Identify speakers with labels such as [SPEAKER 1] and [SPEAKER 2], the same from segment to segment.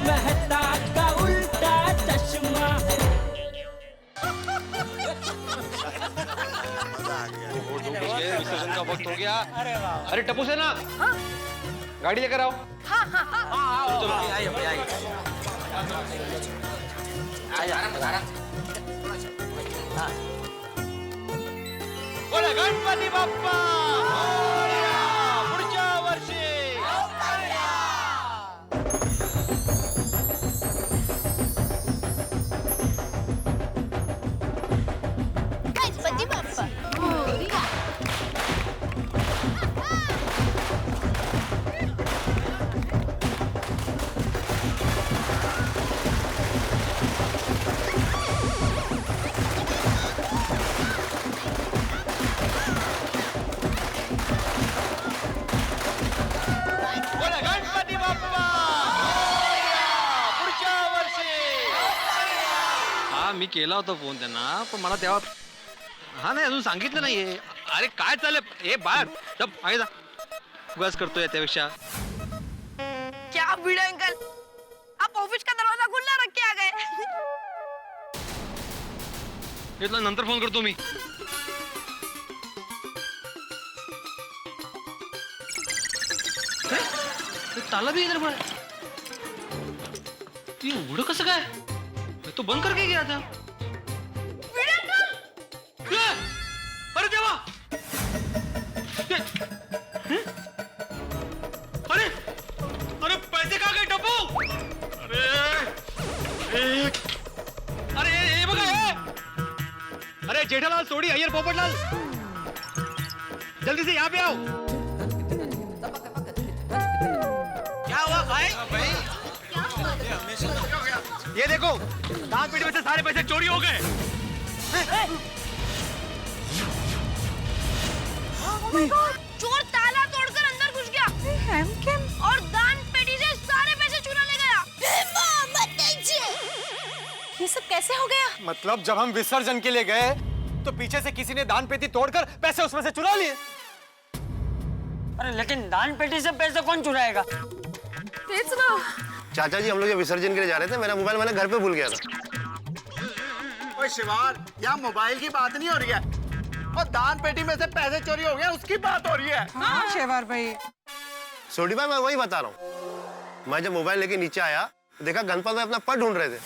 [SPEAKER 1] मेहता का उल्टा चश्मा।
[SPEAKER 2] विसर्जन का वक्त हो गया। अरे टप्पू सेना, गाड़ी लेकर आओ।
[SPEAKER 3] हाँ चलो आइए।
[SPEAKER 2] बोला गणपती बाप्पा मोरया, पुढच्या वर्षी।
[SPEAKER 4] गणपती बाप्पा मोरया।
[SPEAKER 2] बोला गणपती बाप्पा मोरया, पुढच्या वर्षी। हा मी केला होता फोन त्यांना, पण मला तेव्हा हा नाही अजून सांगितलं नाहीये। अरे काय चाललंय हे बाहेर जब मागे जा, उगाच करतोय त्यापेक्षा।
[SPEAKER 4] क्या भिड़े अंकल, आप ऑफिस का दरवाजा खुला रख के आ गए।
[SPEAKER 2] हे तुला नंतर फोन करतो मी। ताला भी इधर पर ती उघड कसं काय? तो बंद करके गया था। अरे देवा, अरे अरे पैसे कहाँ गए टप्पू? अरे ये बघा हे। अरे जेठालाल, सोडी, अय्यर, पोपटलाल, जल्दी से यहाँ पे आओ। क्या हुआ भाई? ये देखो, दान पेटी में से सारे पैसे चोरी हो गए।
[SPEAKER 4] चोर ताला तोड़कर अंदर घुस गया और दान पेटी से सारे पैसे चुरा ले गया। ये सब कैसे हो गया?
[SPEAKER 5] मतलब जब हम विसर्जन के लिए गए तो पीछे से किसी ने दान पेटी तोड़कर पैसे उसमें से चुरा लिए।
[SPEAKER 3] अरे लेकिन दान पेटी से पैसे कौन चुराएगा?
[SPEAKER 4] तेज ना।
[SPEAKER 6] चाचा जी, हम लोग ये विसर्जन के लिए जा रहे थे, मेरा मोबाइल मैंने घर पे भूल गया था।
[SPEAKER 7] ओए शिवार, यहाँ मोबाइल की बात नहीं हो रही है और दान पेटी में से पैसे चोरी हो गए उसकी बात हो रही है।
[SPEAKER 8] हाँ शेवार भाई।
[SPEAKER 6] सोडी भाई, मैं वही बता रहा हूँ। मैं जब मोबाइल लेके नीचे आया देखा गणपत भाई अपना पर्स ढूंढ रहे थे।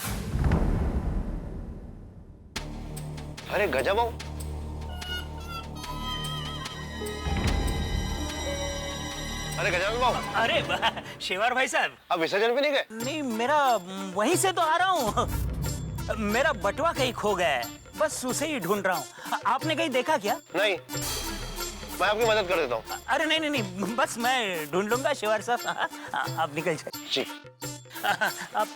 [SPEAKER 6] अरे गजब हो। अरे गजब बाबू।
[SPEAKER 3] अरे शेवार भाई साहब,
[SPEAKER 6] अब विसर्जन पे नहीं गए?
[SPEAKER 3] नहीं मेरा वहीं से तो आ रहा हूँ। मेरा बटुआ कहीं खो गया है, बस उसे ही ढूंढ रहा हूँ। आपने कहीं देखा क्या?
[SPEAKER 6] नहीं, मैं आपकी मदद कर देता हूँ।
[SPEAKER 3] अरे नहीं, बस मैं ढूंढ लूंगा शेवार साहब। आप निकल जाइए।
[SPEAKER 6] जी।
[SPEAKER 3] आप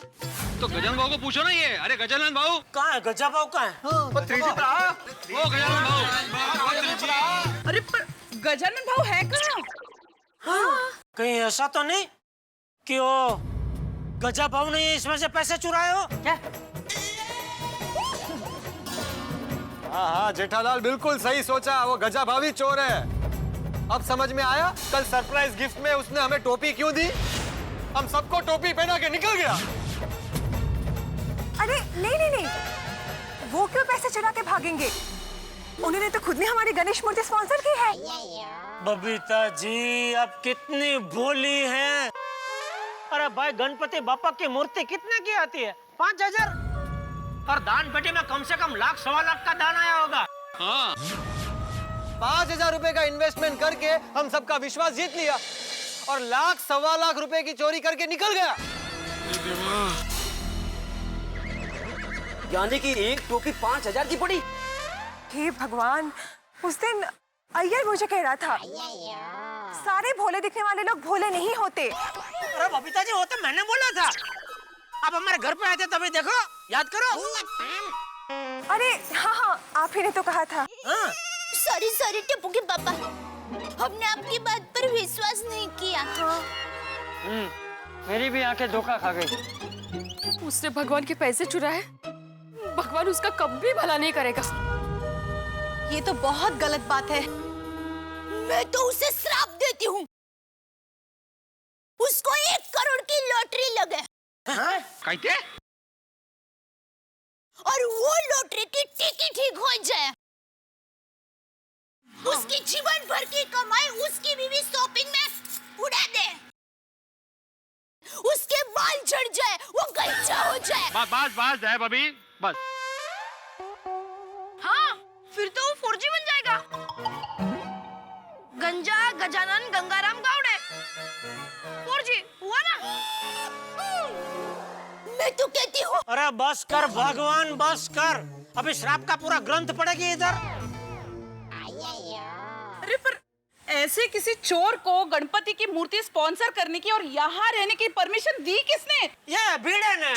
[SPEAKER 2] तो गजानन भाऊ को पूछो ना ये। अरे गजानन भाऊ
[SPEAKER 3] कहाँ है? गजा भाव कहाँ है?
[SPEAKER 2] ओ गजानन भाऊ।
[SPEAKER 8] अरे पर गजानन भाव है कहाँ?
[SPEAKER 3] कहीं ऐसा तो नहीं कि वो गजा भाव ने इसमें से पैसे चुराए हो क्या?
[SPEAKER 5] हाँ जेठालाल, बिल्कुल सही सोचा, वो गजा भावी चोर है। अब समझ में आया कल सरप्राइज गिफ्ट में उसने हमें टोपी क्यों दी। हम सबको टोपी पहना के निकल गया।
[SPEAKER 8] अरे नहीं, वो क्यों पैसे चुरा के भागेंगे? उन्होंने तो खुद ने हमारी गणेश मूर्ति स्पॉन्सर की है।
[SPEAKER 3] बबीता जी, आप कितनी भोली हैं। अरे भाई, गणपति बापा की मूर्ति कितने की आती है? 5000। और दान पेटी में कम से कम लाख सवा लाख का दान आया होगा।
[SPEAKER 2] हाँ
[SPEAKER 5] 5000 रुपए का इन्वेस्टमेंट करके हम सबका विश्वास जीत लिया और लाख सवा लाख रुपए की चोरी करके निकल गया।
[SPEAKER 1] यानी कि एक टोपी 5000 की पड़ी।
[SPEAKER 8] हे भगवान, उस दिन अय्यर मुझे कह रहा था सारे भोले दिखने वाले लोग भोले नहीं होते।
[SPEAKER 3] अरे बबीता जी, वो तो मैंने बोला था। आप हमारे घर पे आए थे तभी, देखो याद करो।
[SPEAKER 8] अरे हाँ, आप ही ने तो कहा था।
[SPEAKER 4] सॉरी टिप्पू के पापा, हमने आपकी बात पर विश्वास नहीं किया।
[SPEAKER 3] मेरी भी आंखें धोखा खा गई।
[SPEAKER 9] उसने भगवान के पैसे चुराए, भगवान उसका कभी भला नहीं करेगा।
[SPEAKER 4] ये तो बहुत गलत बात है। मैं तो उसे श्राप देती हूँ। उसको 1 करोड़ की लॉटरी लगे।
[SPEAKER 2] कहते
[SPEAKER 4] और वो लॉटरी की टिकट ठीक हो जाए, उसकी जीवन भर की कमाई उसकी बीवी शॉपिंग में उड़ा दे, उसके बाल झड़ जाए, वो गंजा हो जाए।
[SPEAKER 2] बस है बबी, बस।
[SPEAKER 4] हाँ, फिर तो वो 4G बन जाएगा। गंजा गजानन गंगाराम गावड़े 4G हुआ ना? मैं तो कहती हूँ।
[SPEAKER 3] अरे बस कर भगवान, बस कर। अभी श्राप का पूरा ग्रंथ पढ़ेगी इधर।
[SPEAKER 10] अरे पर ऐसे किसी चोर को गणपति की मूर्ति स्पॉन्सर करने की और यहाँ रहने की परमिशन दी किसने?
[SPEAKER 3] ये भिड़े ने।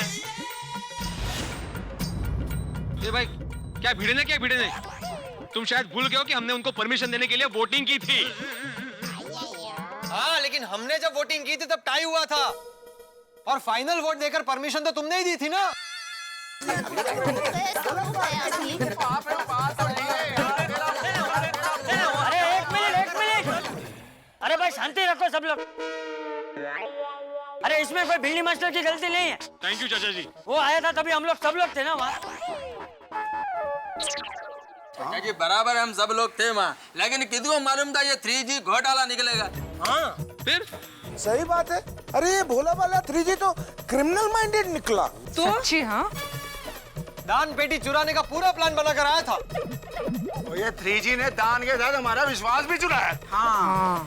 [SPEAKER 2] ये भाई क्या भिड़े ने? तुम शायद भूल गए हो कि हमने उनको परमिशन देने के लिए वोटिंग की थी।
[SPEAKER 5] हाँ, लेकिन हमने जब वोटिंग की थी तब टाई हुआ था और फाइनल वोट देकर परमिशन तो तुमने ही दी थी ना।
[SPEAKER 3] अरे एक मिनट। अरे भाई शांति रखो सब लोग। अरे इसमें कोई भिंडी मास्टर की गलती नहीं है।
[SPEAKER 2] थैंक यू चाचा जी।
[SPEAKER 3] वो आया था तभी हम लोग सब लोग थे ना वहाँ।
[SPEAKER 1] चाचा जी बराबर हम सब लोग थे वहाँ, लेकिन किसी को मालूम था ये 3G घोटाला निकलेगा।
[SPEAKER 3] हाँ
[SPEAKER 2] फिर
[SPEAKER 11] सही बात है। अरे ये भोला वाला 3G तो क्रिमिनल माइंडेड निकला।
[SPEAKER 10] तो सच्ची? हाँ,
[SPEAKER 5] दान पेटी चुराने का पूरा प्लान बनाकर आया था।
[SPEAKER 7] और ये 3G ने दान के साथ हमारा विश्वास भी चुराया।
[SPEAKER 10] हाँ।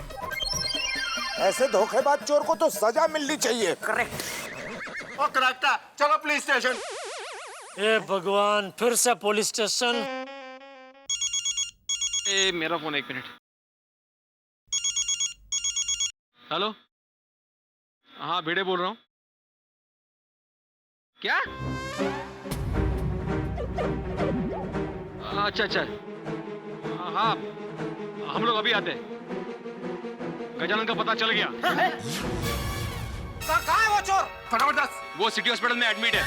[SPEAKER 11] ऐसे धोखेबाज चोर को तो सजा मिलनी चाहिए।
[SPEAKER 7] और करेक्ट है। चलो पुलिस स्टेशन।
[SPEAKER 3] ए भगवान, फिर से पुलिस स्टेशन।
[SPEAKER 2] ए मेरा फोन, एक मिनट। हेलो, हाँ भिड़े बोल रहा हूँ। क्या? अच्छा। हाँ, हम लोग अभी आते हैं। गजानन का पता चल गया।
[SPEAKER 3] कहाँ है वो चोर?
[SPEAKER 7] फटाफट दस।
[SPEAKER 2] वो सिटी हॉस्पिटल में एडमिट है।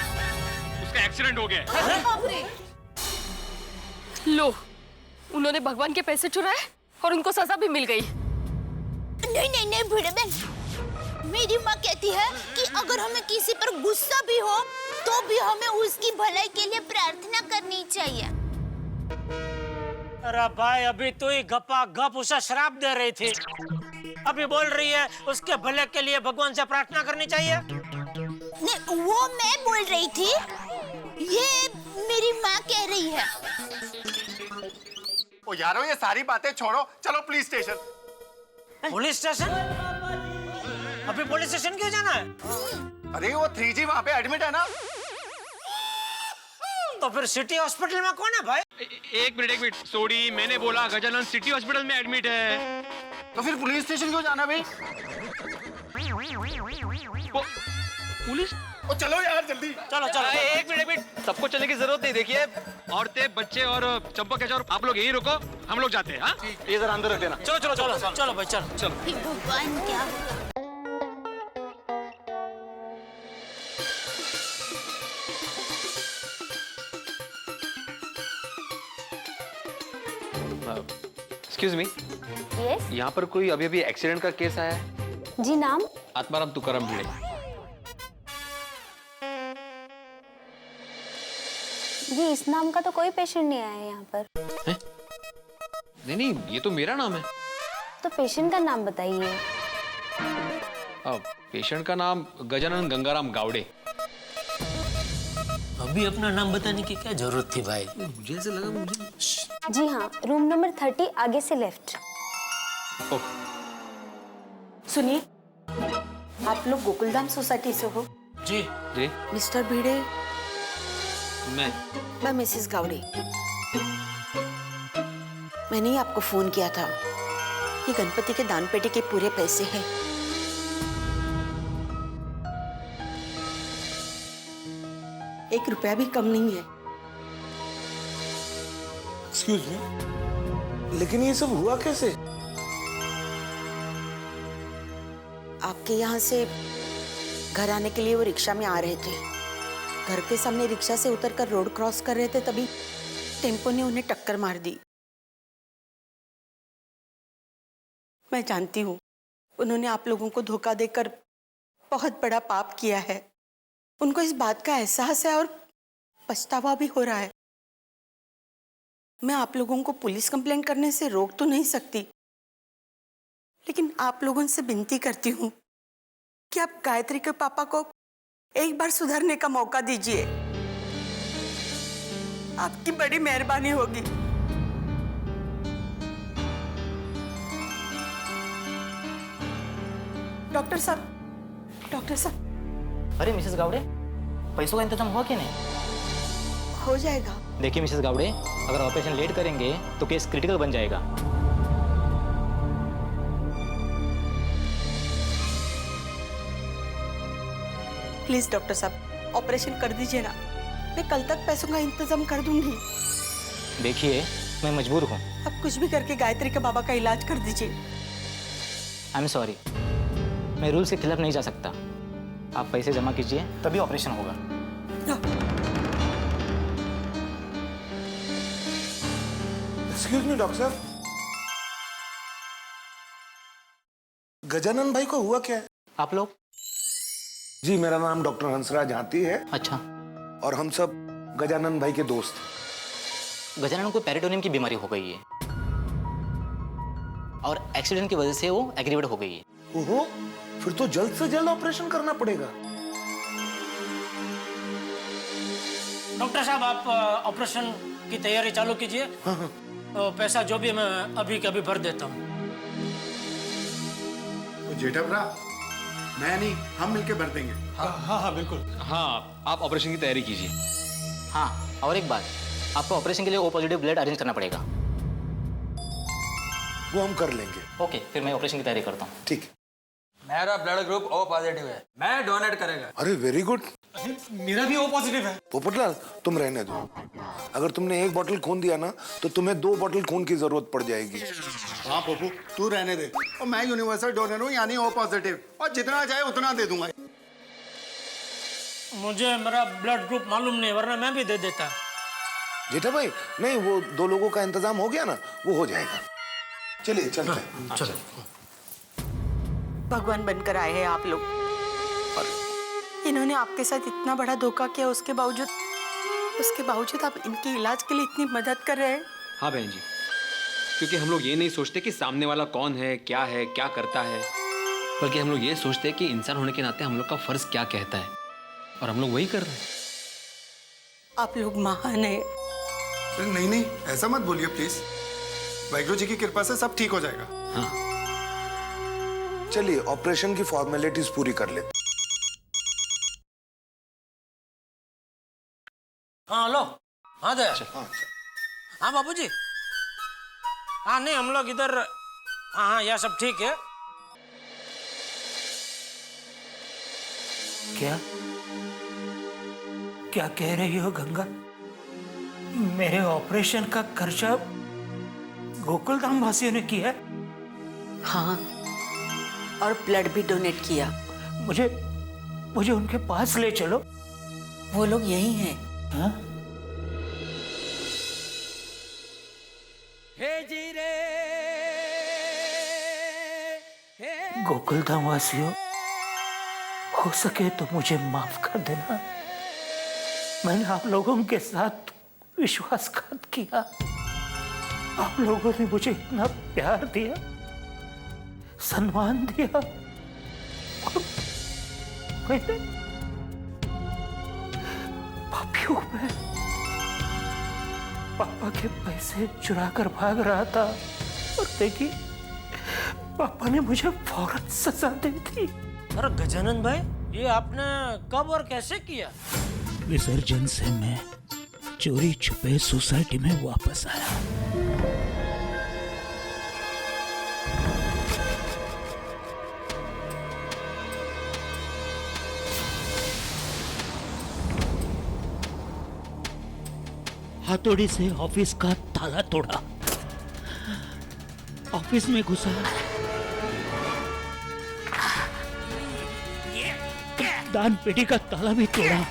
[SPEAKER 2] उसका एक्सीडेंट हो गया है।
[SPEAKER 9] लो, उन्होंने भगवान के पैसे चुराए और उनको सजा भी मिल गई।
[SPEAKER 4] नहीं भिड़े बहन, मेरी माँ कहती है कि अगर हमें किसी पर गुस्सा भी हो तो भी हमें उसकी भलाई के लिए प्रार्थना करनी चाहिए।
[SPEAKER 3] अरे भाई अभी तो ही गपा गप उसे श्राप दे रही थी, अभी बोल रही है उसके भले के लिए भगवान से प्रार्थना करनी चाहिए।
[SPEAKER 4] नहीं, वो मैं बोल रही थी, ये मेरी माँ कह रही है।
[SPEAKER 7] ओ यारो ये सारी बातें छोड़ो, चलो पुलिस स्टेशन।
[SPEAKER 3] Police station? अभी पुलिस स्टेशन क्यों जाना है?
[SPEAKER 7] अरे वो 3G वहाँ पे एडमिट है ना।
[SPEAKER 3] तो फिर सिटी हॉस्पिटल में कौन है भाई?
[SPEAKER 2] एक मिनट। सोडी, मैंने बोला गजानन सिटी हॉस्पिटल में एडमिट है।
[SPEAKER 7] तो फिर पुलिस स्टेशन क्यों जाना भाई?
[SPEAKER 2] पुलिस?
[SPEAKER 7] ओ चलो यार जल्दी।
[SPEAKER 3] चलो।
[SPEAKER 2] एक मिनट। सबको चलने की जरूरत नहीं। देखिए, औरतें, बच्चे और चंपक और आप लोग यहीं रुको, हम लोग जाते हैं। हाँ, ये जरा अंदर रख देना।
[SPEAKER 3] चलो भाई चलो।
[SPEAKER 4] हे भगवान, क्या
[SPEAKER 2] एक्सक्यूज मी,
[SPEAKER 12] यस
[SPEAKER 2] यहाँ पर कोई अभी एक्सीडेंट का केस आया है?
[SPEAKER 12] जी, नाम?
[SPEAKER 2] आत्माराम तुकाराम भिड़े।
[SPEAKER 12] जी, इस नाम का तो कोई पेशेंट नहीं आया यहाँ पर।
[SPEAKER 2] नहीं, ये तो मेरा नाम है।
[SPEAKER 12] तो पेशेंट का नाम बताइए।
[SPEAKER 2] पेशेंट का नाम गजानन गंगाराम गावड़े।
[SPEAKER 3] अभी अपना नाम बताने की क्या जरूरत थी भाई?
[SPEAKER 2] मुझे ऐसे लगा मुझे।
[SPEAKER 12] जी हाँ, रूम नंबर 30 आगे से लेफ्ट।
[SPEAKER 10] सुनिए, आप लोग गोकुलधाम सोसाइटी से हो?
[SPEAKER 3] जी।
[SPEAKER 10] मिस्टर भिड़े,
[SPEAKER 2] मैं
[SPEAKER 10] मिसेस गावड़े। मैंने ही आपको फोन किया था कि गणपति के दान पेटी के पूरे पैसे हैं। एक रुपया भी कम नहीं है।
[SPEAKER 11] एक्सक्यूज मी, लेकिन ये सब हुआ कैसे?
[SPEAKER 10] आपके यहाँ से घर आने के लिए वो रिक्शा में आ रहे थे। घर के सामने रिक्शा से उतरकर रोड क्रॉस कर रहे थे, तभी टेम्पो ने उन्हें टक्कर मार दी। मैं जानती हूँ उन्होंने आप लोगों को धोखा देकर बहुत बड़ा पाप किया है, उनको इस बात का एहसास है और पछतावा भी हो रहा है। मैं आप लोगों को पुलिस कंप्लेंट करने से रोक तो नहीं सकती, लेकिन आप लोगों से विनती करती हूँ कि आप गायत्री के पापा को एक बार सुधरने का मौका दीजिए। आपकी बड़ी मेहरबानी होगी। डॉक्टर साहब।
[SPEAKER 13] अरे मिसेस गावड़े, पैसों का इंतजाम हुआ कि नहीं?
[SPEAKER 10] हो जाएगा।
[SPEAKER 13] देखिए मिसेस गावड़े, अगर ऑपरेशन लेट करेंगे तो केस क्रिटिकल बन जाएगा।
[SPEAKER 10] प्लीज डॉक्टर साहब, ऑपरेशन कर दीजिए ना। मैं कल तक पैसों का इंतजाम कर दूंगी।
[SPEAKER 13] देखिए मैं मजबूर हूँ।
[SPEAKER 10] आप कुछ भी करके गायत्री के बाबा का इलाज कर दीजिए।
[SPEAKER 13] आई एम सॉरी, मैं रूल के खिलाफ नहीं जा सकता। आप पैसे जमा कीजिए तभी ऑपरेशन होगा।
[SPEAKER 11] एक्सक्यूज मी डॉक्टर साहब, गजानन भाई को हुआ क्या है?
[SPEAKER 13] आप लोग?
[SPEAKER 11] जी मेरा नाम डॉक्टर हंसराज हाथी है।
[SPEAKER 13] अच्छा।
[SPEAKER 11] और हम सब गजानन भाई के दोस्त।
[SPEAKER 13] गजानन को पेरिटोनियम की बीमारी हो गई है और एक्सीडेंट की वजह से वो एग्रीवेट हो गई है।
[SPEAKER 11] ओहो, फिर तो जल्द से जल्द ऑपरेशन करना पड़ेगा।
[SPEAKER 3] डॉक्टर साहब, आप ऑपरेशन की तैयारी चालू कीजिए। हाँ। पैसा जो भी मैं अभी के अभी भर देता हूँ।
[SPEAKER 7] जेठा भरा, मैं नहीं, हम मिलके भर देंगे।
[SPEAKER 2] हाँ बिल्कुल। हाँ, आप ऑपरेशन की तैयारी कीजिए।
[SPEAKER 13] हाँ, और एक बात, आपको ऑपरेशन के लिए ओ पॉजिटिव ब्लड अरेंज करना पड़ेगा।
[SPEAKER 11] वो हम कर लेंगे।
[SPEAKER 13] ओके, फिर मैं ऑपरेशन की तैयारी करता हूँ।
[SPEAKER 11] ठीक।
[SPEAKER 1] मेरा ब्लड ग्रुप ओ पॉजिटिव है, मैं डोनेट करेगा।
[SPEAKER 11] अरे वेरी गुड।
[SPEAKER 2] मेरा भी ओ पॉजिटिव है।
[SPEAKER 11] पोपटलाल, तुम रहने दो। अगर तुमने एक बोतल खून दिया ना तो तुम्हें 2 बोतल खून की जरूरत पड़ जाएगी।
[SPEAKER 7] हाँ पप्पू, तू रहने दे। और मैं यूनिवर्सल डोनर हूँ, यानी ओ पॉजिटिव, और जितना चाहे उतना दे दूंगा।
[SPEAKER 3] मुझे मेरा ब्लड ग्रुप मालूम नहीं, वरना मैं भी दे देता।
[SPEAKER 11] जेठा भाई, नहीं, वो 2 लोगों का इंतजाम हो गया ना, वो हो जाएगा। चलिए चलते हैं।
[SPEAKER 3] चलो।
[SPEAKER 10] भगवान बनकर आए हैं आप लोग। इन्होंने आपके साथ इतना बड़ा धोखा किया, उसके बावजूद आप इनके इलाज के लिए इतनी मदद कर रहे हैं।
[SPEAKER 2] हाँ बहन जी, क्योंकि हम लोग ये नहीं सोचते कि सामने वाला कौन है, क्या करता है, बल्कि हम लोग ये सोचते हैं कि इंसान होने के नाते हम लोग का फर्ज क्या कहता है, और हम लोग वही कर रहे हैं।
[SPEAKER 10] आप लोग महान हैं।
[SPEAKER 7] नहीं नहीं, ऐसा मत बोलिए प्लीज। वाहिगुरु जी की कृपा से सब ठीक हो जाएगा।
[SPEAKER 2] हाँ।
[SPEAKER 11] चलिए ऑपरेशन की फॉर्मेलिटीज पूरी कर लेते।
[SPEAKER 3] हाँ हेलो। हाँ दया। हाँ बाबूजी। हाँ नहीं, हम लोग इधर। हाँ यह सब ठीक है।
[SPEAKER 14] क्या कह रही हो गंगा? मेरे ऑपरेशन का खर्चा गोकुलधाम वासियों ने किया?
[SPEAKER 10] हाँ, और ब्लड भी डोनेट किया।
[SPEAKER 14] मुझे उनके पास ले चलो।
[SPEAKER 10] वो लोग यही हैं।
[SPEAKER 14] हाँ? गोकुलधाम वासियों, हो सके तो मुझे माफ कर देना। मैंने आप लोगों के साथ विश्वासघात किया। आप लोगों ने मुझे इतना प्यार दिया, सम्मान दिया, और मैंने पापी हूं मैं। पापा के पैसे चुरा कर भाग रहा था, और देखिए पापा ने मुझे फौरन सजा दे दी।
[SPEAKER 3] अरे गजानन भाई, ये आपने कब और कैसे किया?
[SPEAKER 14] विसर्जन से मैं चोरी छुपे सोसाइटी में वापस आया। हथौड़ी से ऑफिस का ताला तोड़ा, ऑफिस में घुसा, दान पेटी का ताला भी तोड़ा।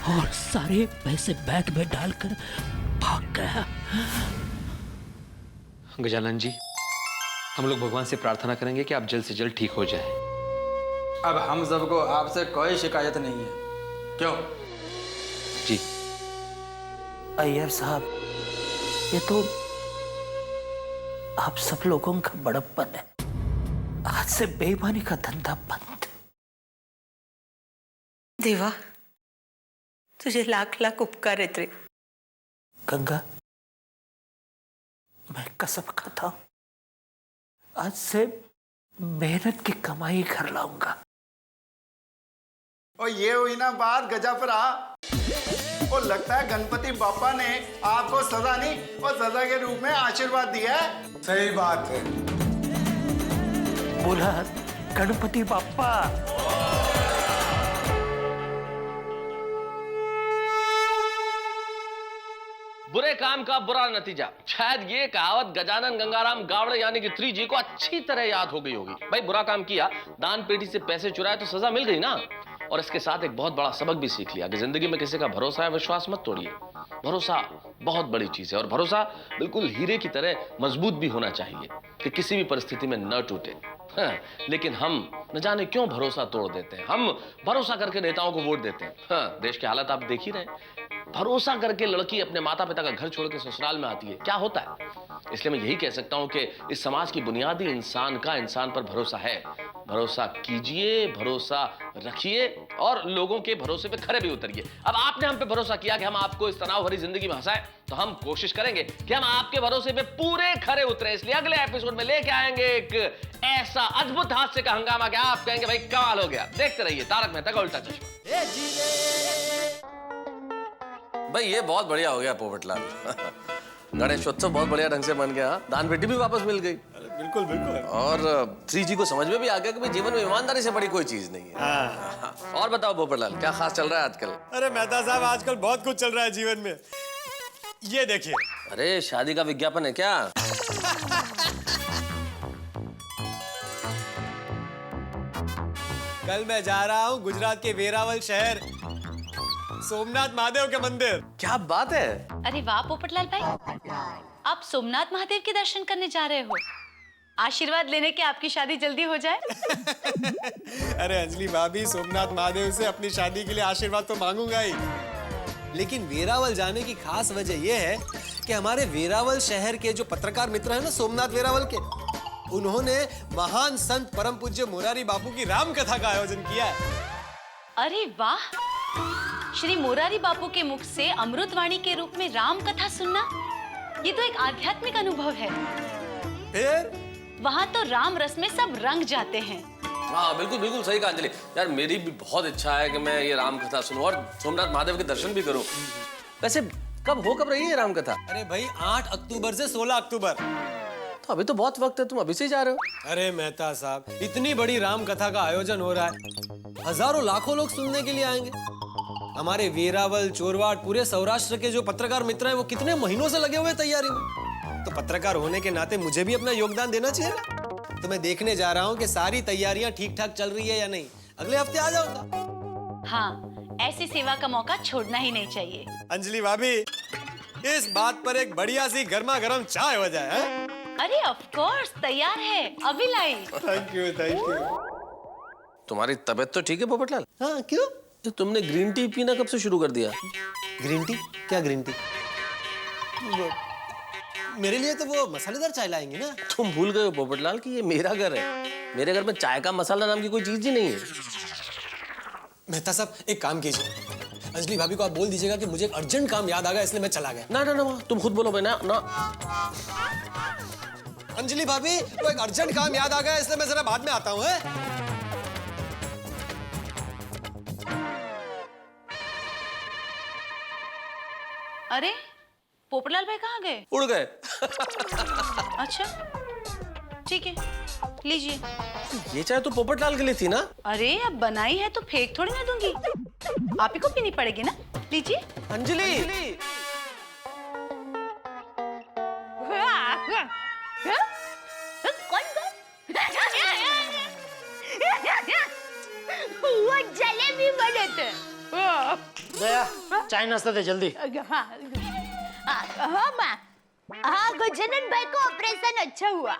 [SPEAKER 14] और सारे पैसे बैग में डालकर भाग गया।
[SPEAKER 2] गजानन जी, हम लोग भगवान से प्रार्थना करेंगे कि आप जल्द से जल्द ठीक हो जाए।
[SPEAKER 1] अब हम सबको आपसे कोई शिकायत नहीं है, क्यों?
[SPEAKER 2] जी
[SPEAKER 14] अय्यर साहब, ये तो आप सब लोगों का बड़प्पन है। आज से बेईमानी का धंधा बंद।
[SPEAKER 10] देवा, तुझे लाख लाख उपकार है तेरे।
[SPEAKER 14] गंगा, मैं कसम खाता हूं, आज से मेहनत की कमाई घर लाऊंगा।
[SPEAKER 7] और ये हुई ना बात गजापरा। और लगता है गणपति बापा ने आपको सजा नहीं और सजा के रूप में आशीर्वाद दिया है।
[SPEAKER 11] सही बात है।
[SPEAKER 14] बोला गणपति बापा।
[SPEAKER 15] बुरे काम का बुरा नतीजा, शायद ये कहावत गजानन गंगाराम गावड़े यानी कि 3G को अच्छी तरह याद हो गई होगी। भाई बुरा काम किया, दान पेटी से पैसे चुराए तो सजा मिल गई ना। और इसके साथ एक बहुत बड़ा सबक भी सीख लिया कि जिंदगी में किसी का भरोसा है, विश्वास मत तोड़िए। भरोसा बहुत बड़ी चीज है और भरोसा बिल्कुल हीरे की तरह मजबूत भी होना चाहिए कि किसी भी परिस्थिति में न टूटे। हाँ, लेकिन हम न जाने क्यों भरोसा तोड़ देते हैं। हम भरोसा करके नेताओं को वोट देते हैं। हाँ, देश के हालात आप देख ही रहे हैं। भरोसा करके लड़की अपने माता पिता का घर छोड़ के ससुराल में आती है, क्या होता है? इसलिए मैं यही कह सकता हूं कि इस समाज की बुनियादी इंसान का इंसान पर भरोसा है। भरोसा कीजिए, भरोसा रखिए और लोगों के भरोसे पे खरे भी उतरिए। अब आपने हम पे भरोसा किया कि हम आपको इस तनाव भरी जिंदगी में हंसाएं, तो हम कोशिश करेंगे कि हम आपके भरोसे पे पूरे खरे उतरे। इसलिए अगले एपिसोड में लेके आएंगे एक ऐसा अद्भुत हादसे का हंगामा कि आप कहेंगे भाई कमाल हो गया। देखते रहिए तारक मेहता का उल्टा चश्मा। भाई ये बहुत बढ़िया हो गया पोपटलाल। गणेशोत्सव बहुत बढ़िया ढंग से बन गया। दान पेटी भी वापस मिल गई।
[SPEAKER 5] बिल्कुल बिल्कुल।
[SPEAKER 15] और 3G को समझ में भी आ गया कि जीवन में ईमानदारी से बड़ी कोई चीज नहीं है। हाँ। और बताओ पोपटलाल, क्या खास चल रहा है आजकल?
[SPEAKER 5] अरे मेहता साहब, आजकल बहुत कुछ चल रहा है जीवन में। ये देखिए।
[SPEAKER 15] अरे शादी का विज्ञापन है क्या?
[SPEAKER 5] कल मैं जा रहा हूँ गुजरात के वेरावल शहर, सोमनाथ महादेव के मंदिर।
[SPEAKER 15] क्या बात है?
[SPEAKER 16] अरे वाह पोपटलाल भाई, आप सोमनाथ महादेव के दर्शन करने जा रहे हो। आशीर्वाद लेने के आपकी शादी जल्दी हो जाए।
[SPEAKER 5] अरे अंजलि भाभी, सोमनाथ महादेव से अपनी शादी के लिए आशीर्वाद तो मांगूंगा ही, लेकिन वेरावल जाने की खास वजह यह है कि हमारे वेरावल शहर के जो पत्रकार मित्र हैं ना, सोमनाथ वेरावल के, उन्होंने महान संत परम पूज्य मोरारी बापू की राम कथा का आयोजन किया है।
[SPEAKER 16] अरे वाह, श्री मोरारी बापू के मुख से अमृतवाणी के रूप में राम कथा सुनना, ये तो एक आध्यात्मिक अनुभव है।
[SPEAKER 5] फिर
[SPEAKER 16] वहाँ तो राम रस में सब रंग जाते हैं।
[SPEAKER 15] हाँ बिल्कुल बिल्कुल सही कहा अंजलि। यार मेरी भी बहुत इच्छा है कि मैं ये राम कथा सुनूं और सोमनाथ महादेव के दर्शन भी करूं। वैसे कब रही है राम कथा?
[SPEAKER 5] अरे भाई 8 अक्टूबर से 16 अक्टूबर।
[SPEAKER 15] तो अभी तो बहुत वक्त है, तुम अभी से ही जा रहे हो?
[SPEAKER 5] अरे मेहता साहब, इतनी बड़ी राम कथा का आयोजन हो रहा है, हजारों लाखों लोग सुनने के लिए आएंगे। हमारे वेरावल, चोरवाड, पूरे सौराष्ट्र के जो पत्रकार मित्र हैं, वो कितने महीनों से लगे हुए तैयारी में। तो पत्रकार होने के नाते मुझे भी अपना योगदान देना चाहिए ना। तो मैं देखने जा रहा हूँ कि सारी तैयारियां ठीक ठाक चल रही है या नहीं। अगले हफ्ते आ जाऊंगा।
[SPEAKER 16] हाँ, ऐसी सेवा का मौका छोड़ना ही नहीं चाहिए।
[SPEAKER 5] अंजलि भाभी, इस बात पर एक बढ़िया सी गर्मा गर्म चाय हो जाए।
[SPEAKER 16] अरे ऑफ कोर्स, तैयार है, अभी लाई।
[SPEAKER 5] Thank you thank you.
[SPEAKER 15] तुम्हारी तबीयत तो ठीक है पोपटलाल?
[SPEAKER 5] हाँ, क्यों?
[SPEAKER 15] तो तुमने ग्रीन टी पीना कब से शुरू कर दिया?
[SPEAKER 5] Green tea? क्या ग्रीन टी? मेरे लिए तो वो मसालेदार चाय लाएंगे ना।
[SPEAKER 15] तुम भूल गए हो पोपटलाल कि ये मेरा घर है। मेरे घर में चाय का मसाला नाम की कोई चीज ही नहीं है।
[SPEAKER 5] मेहता साहब, एक काम कीजिए, अंजलि भाभी को आप बोल दीजिएगा कि मुझे एक अर्जेंट काम याद आ गया, इसलिए मैं चला गया।
[SPEAKER 15] ना ना ना, तुम खुद बोलो भाई। ना ना
[SPEAKER 5] अंजलि भाभी, वो एक अर्जेंट काम याद आ गया, इसलिए मैं जरा बाद में आता हूँ।
[SPEAKER 16] अरे पोपटलाल भाई कहाँ गए?
[SPEAKER 15] उड़ गए।
[SPEAKER 16] अच्छा ठीक है, लीजिए।
[SPEAKER 15] ये चाय तो पोपटलाल के लिए थी ना?
[SPEAKER 16] अरे अब बनाई है तो फेंक थोड़ी ना दूंगी, आप ही को पीनी पड़ेगी ना। लीजिए।
[SPEAKER 15] अंजलि
[SPEAKER 4] वो जलेबी बनत।
[SPEAKER 3] दया चाय नाश्ता दे जल्दी।
[SPEAKER 4] हाँ हाँ माँ, हाँ गजानन भाई को ऑपरेशन अच्छा हुआ।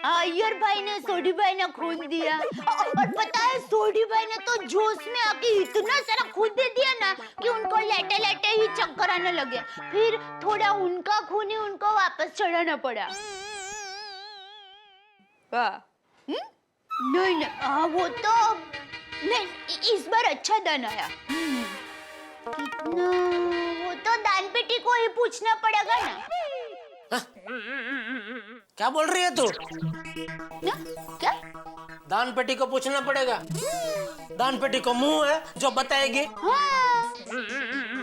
[SPEAKER 4] अय्यर भाई ने सोडी भाई ने खून दिया और पता है सोडी भाई ने तो जोश में आके इतना सारा खून दे दिया ना कि उनको लेटे लेटे ही चक्कर आने लगे। फिर थोड़ा उनका खून ही उनको वापस चढ़ाना पड़ा। नहीं नहीं, हाँ वो तो नहीं, इस बार अच्छा दान आया। कितना, वो तो दान पेटी को ही पूछना पड़ेगा ना।
[SPEAKER 3] क्या बोल रही है तू?
[SPEAKER 4] ना? क्या?
[SPEAKER 3] दान पेटी को पूछना पड़ेगा। दान पेटी को मुंह है जो बताएगी।
[SPEAKER 4] हाँ,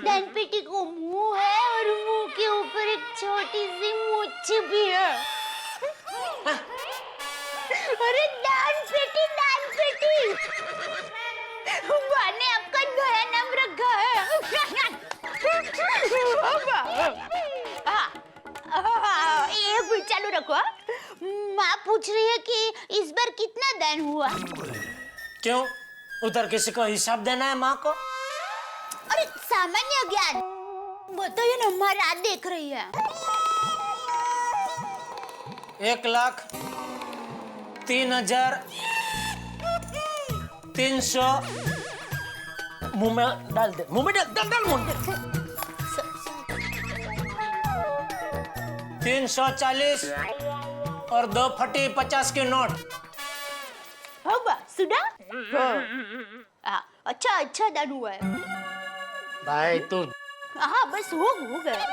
[SPEAKER 4] दान पेटी को मुंह है और मुंह के ऊपर एक छोटी सी मूंछ भी है। अरे दान पेटी माँ ने आपका नया नाम रखा है। एक मिनट चालू रखो। माँ पूछ रही है कि इस बार कितना दान हुआ।
[SPEAKER 3] क्यों, उधर किसी को हिसाब देना है माँ को?
[SPEAKER 4] अरे सामान्य ज्ञान बताइए ना, माँ रात देख रही है।
[SPEAKER 3] 1,03,300 मुंह में डाल दे, मुंह में डाल मुंह में। 340 और 2 फटी 50 के नोट।
[SPEAKER 4] होगा सुना? अच्छा दान हुआ है
[SPEAKER 3] भाई तू।
[SPEAKER 4] हाँ बस हो गया।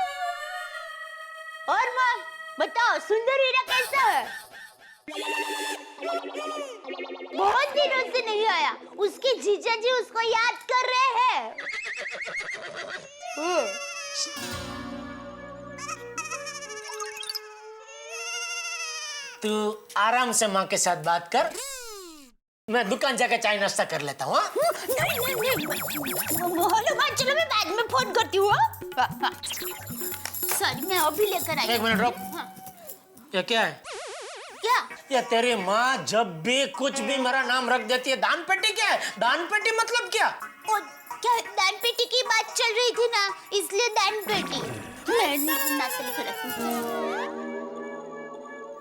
[SPEAKER 4] और माँ बताओ सुंदर हीरा कैसा है? बहुत दिनों से नहीं आया, उसके जीजा जी उसको याद कर रहे हैं।
[SPEAKER 3] तू आराम से माँ के साथ बात कर, मैं दुकान जाकर चाय नाश्ता कर लेता हूँ।
[SPEAKER 4] नहीं, माँ चलो मैं बाद में फोन करती हूँ। सॉरी मैं अभी लेकर आई।
[SPEAKER 3] एक मिनट रुक। ये क्या है?
[SPEAKER 4] क्या?
[SPEAKER 3] ये तेरी माँ जब भी कुछ भी मेरा नाम रख देती है। दान पेटी क्या है? दान पेटी मतलब क्या?
[SPEAKER 4] और क्या दान पेटी की बात चल रही थी ना, इसलिए दान पेटी। मैं नाश्ता लेकर रखूं।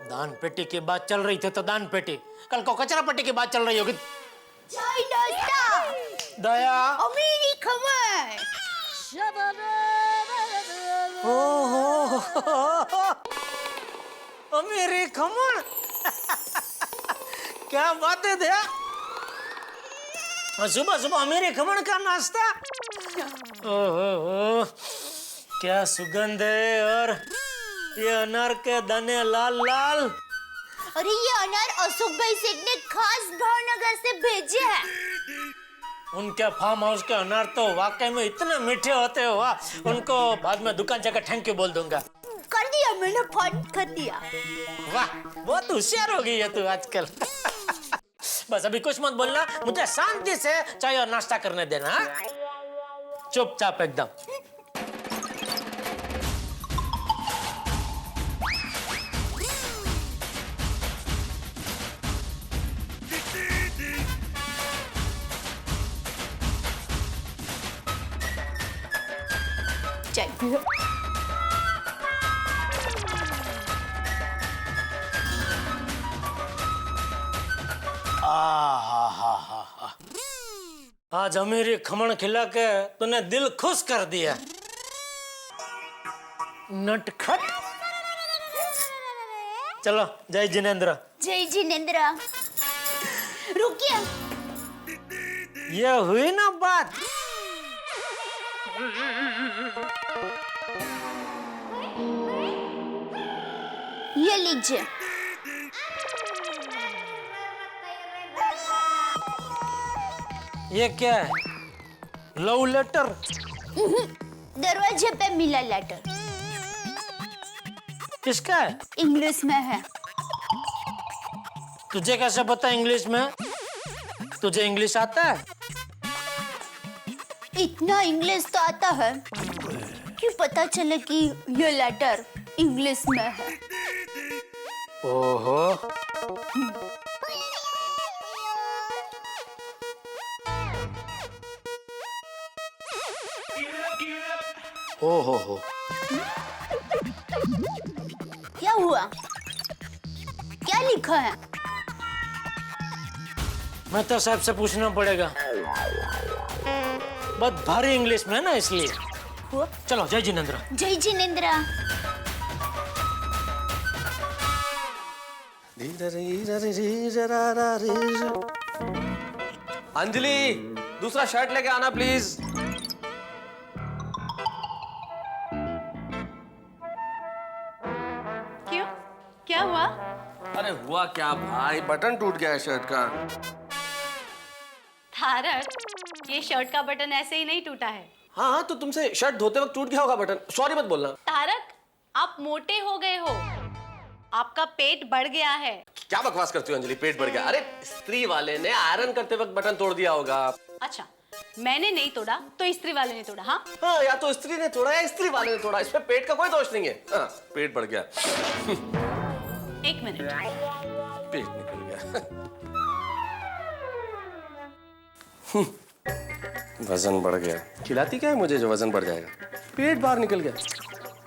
[SPEAKER 3] दान पेटी की बात चल रही थी तो दान पेटी, कल को कचरा पेटी की बात चल रही होगी।
[SPEAKER 4] चाय नाश्ता।
[SPEAKER 3] दया।
[SPEAKER 4] अमीरी खबर।
[SPEAKER 3] ओहो अमीरी खमण। क्या बात है दया, सुबह सुबह अमीरी खमण का नाश्ता। ओहो क्या सुगंध है, और ये अनार के दाने लाल लाल।
[SPEAKER 4] अरे ये अनार अशोक भाई सेठ ने खास भावनगर से भेजे हैं।
[SPEAKER 3] उनके फार्म हाउस के अनार तो वाकई में इतने मीठे होते हो। उनको बाद में दुकान जाकर थैंक यू बोल दूंगा।
[SPEAKER 4] कर दिया मैंने, फोन कर दिया।
[SPEAKER 3] वाह बहुत होशियार हो गई है तू आजकल। बस अभी कुछ मत बोलना, मुझे शांति से चाय और नाश्ता करने देना। चुपचाप एकदम।
[SPEAKER 4] चाहिए
[SPEAKER 3] आज अमीरी खमण खिला के तूने दिल खुश कर दिया। नटखट। चलो जय जिनेंद्र।
[SPEAKER 4] जय जिनेंद्र। रुकिए,
[SPEAKER 3] ये हुई ना बात।
[SPEAKER 4] ये लीजिए।
[SPEAKER 3] ये क्या है? Love letter?
[SPEAKER 4] दरवाजे पे मिला लेटर।
[SPEAKER 3] किसका है?
[SPEAKER 4] इंग्लिश में है।
[SPEAKER 3] तुझे कैसे पता इंग्लिश में? तुझे इंग्लिश आता है?
[SPEAKER 4] इतना इंग्लिश तो आता है कि पता चले कि ये लेटर इंग्लिश में है।
[SPEAKER 3] ओहो।
[SPEAKER 15] हो
[SPEAKER 4] क्या हुआ? क्या लिखा है?
[SPEAKER 3] मेहता साहब से पूछना पड़ेगा, बहुत भारी इंग्लिश में है ना, इसलिए। चलो, जय जिनेंद्र।
[SPEAKER 4] जय जिनेंद्र।
[SPEAKER 15] अंजलि, दूसरा शर्ट लेके आना प्लीज।
[SPEAKER 16] क्यों? क्या हुआ?
[SPEAKER 15] अरे हुआ क्या भाई, बटन टूट गया है शर्ट का।
[SPEAKER 16] तारक, ये शर्ट का बटन ऐसे ही नहीं टूटा है।
[SPEAKER 15] हाँ, तो तुमसे शर्ट धोते वक्त टूट गया होगा बटन, सॉरी मत बोलना।
[SPEAKER 16] तारक, आप मोटे हो गए हो, आपका पेट बढ़ गया है।
[SPEAKER 15] क्या बकवास करती हो अंजलि, पेट बढ़ गया? अरे स्त्री वाले ने आयरन करते वक्त बटन तोड़ दिया होगा।
[SPEAKER 16] अच्छा, मैंने नहीं तोड़ा तो स्त्री वाले ने तोड़ा। हाँ
[SPEAKER 15] हाँ, या तो स्त्री ने तोड़ा या स्त्री वाले ने तोड़ा, इसमें पेट का कोई दोष नहीं है। हाँ, पेट बढ़ गया।
[SPEAKER 16] एक मिनट,
[SPEAKER 15] पेट निकल गया। वजन बढ़ गया। खिलाती क्या है मुझे जो वजन बढ़ जाएगा? पेट बाहर निकल गया।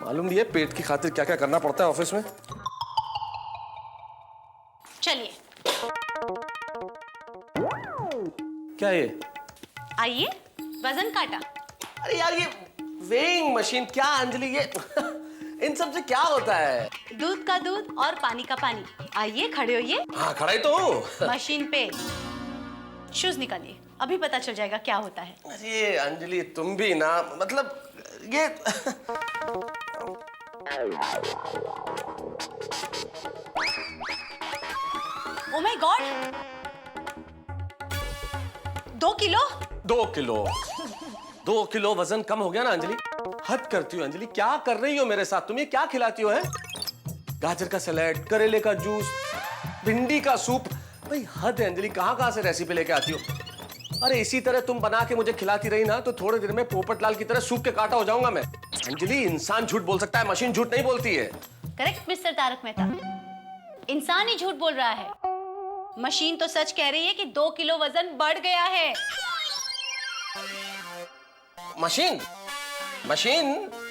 [SPEAKER 15] मालूम नहीं है पेट की खातिर क्या क्या करना पड़ता है ऑफिस में।
[SPEAKER 16] चलिए
[SPEAKER 15] क्या ये?
[SPEAKER 16] आइए, वजन काटा।
[SPEAKER 15] अरे यार, ये वेइंग मशीन क्या अंजलि, ये इन सब से क्या होता है?
[SPEAKER 16] दूध का दूध और पानी का पानी। आइए, खड़े होइए।
[SPEAKER 15] हाँ, खड़ा ही तो हूँ।
[SPEAKER 16] मशीन पे शूज निकालिए, अभी पता चल जाएगा क्या होता है।
[SPEAKER 15] अरे अंजलि, तुम भी ना, मतलब ये
[SPEAKER 16] oh my God, 2 kilo.
[SPEAKER 15] 2 kilo वजन कम हो गया ना अंजलि? हद करती हो अंजलि, क्या कर रही हो मेरे साथ? तुम ये क्या खिलाती हो? है गाजर का सैलेड, करेले का जूस, भिंडी का सूप। भाई हद है अंजलि, कहां से रेसिपी लेके आती हो? अरे इसी तरह तुम बना के मुझे खिलाती रही ना तो थोड़ी देर में पोपटलाल की तरह सूप के कांटा हो जाऊंगा मैं। अंजलि, इंसान झूठ बोल सकता है, मशीन झूठ नहीं बोलती है।
[SPEAKER 16] करेक्ट मिस्टर तारक मेहता, इंसान ही झूठ बोल रहा है। मशीन तो सच कह रही है कि 2 किलो वजन बढ़ गया है।
[SPEAKER 15] मशीन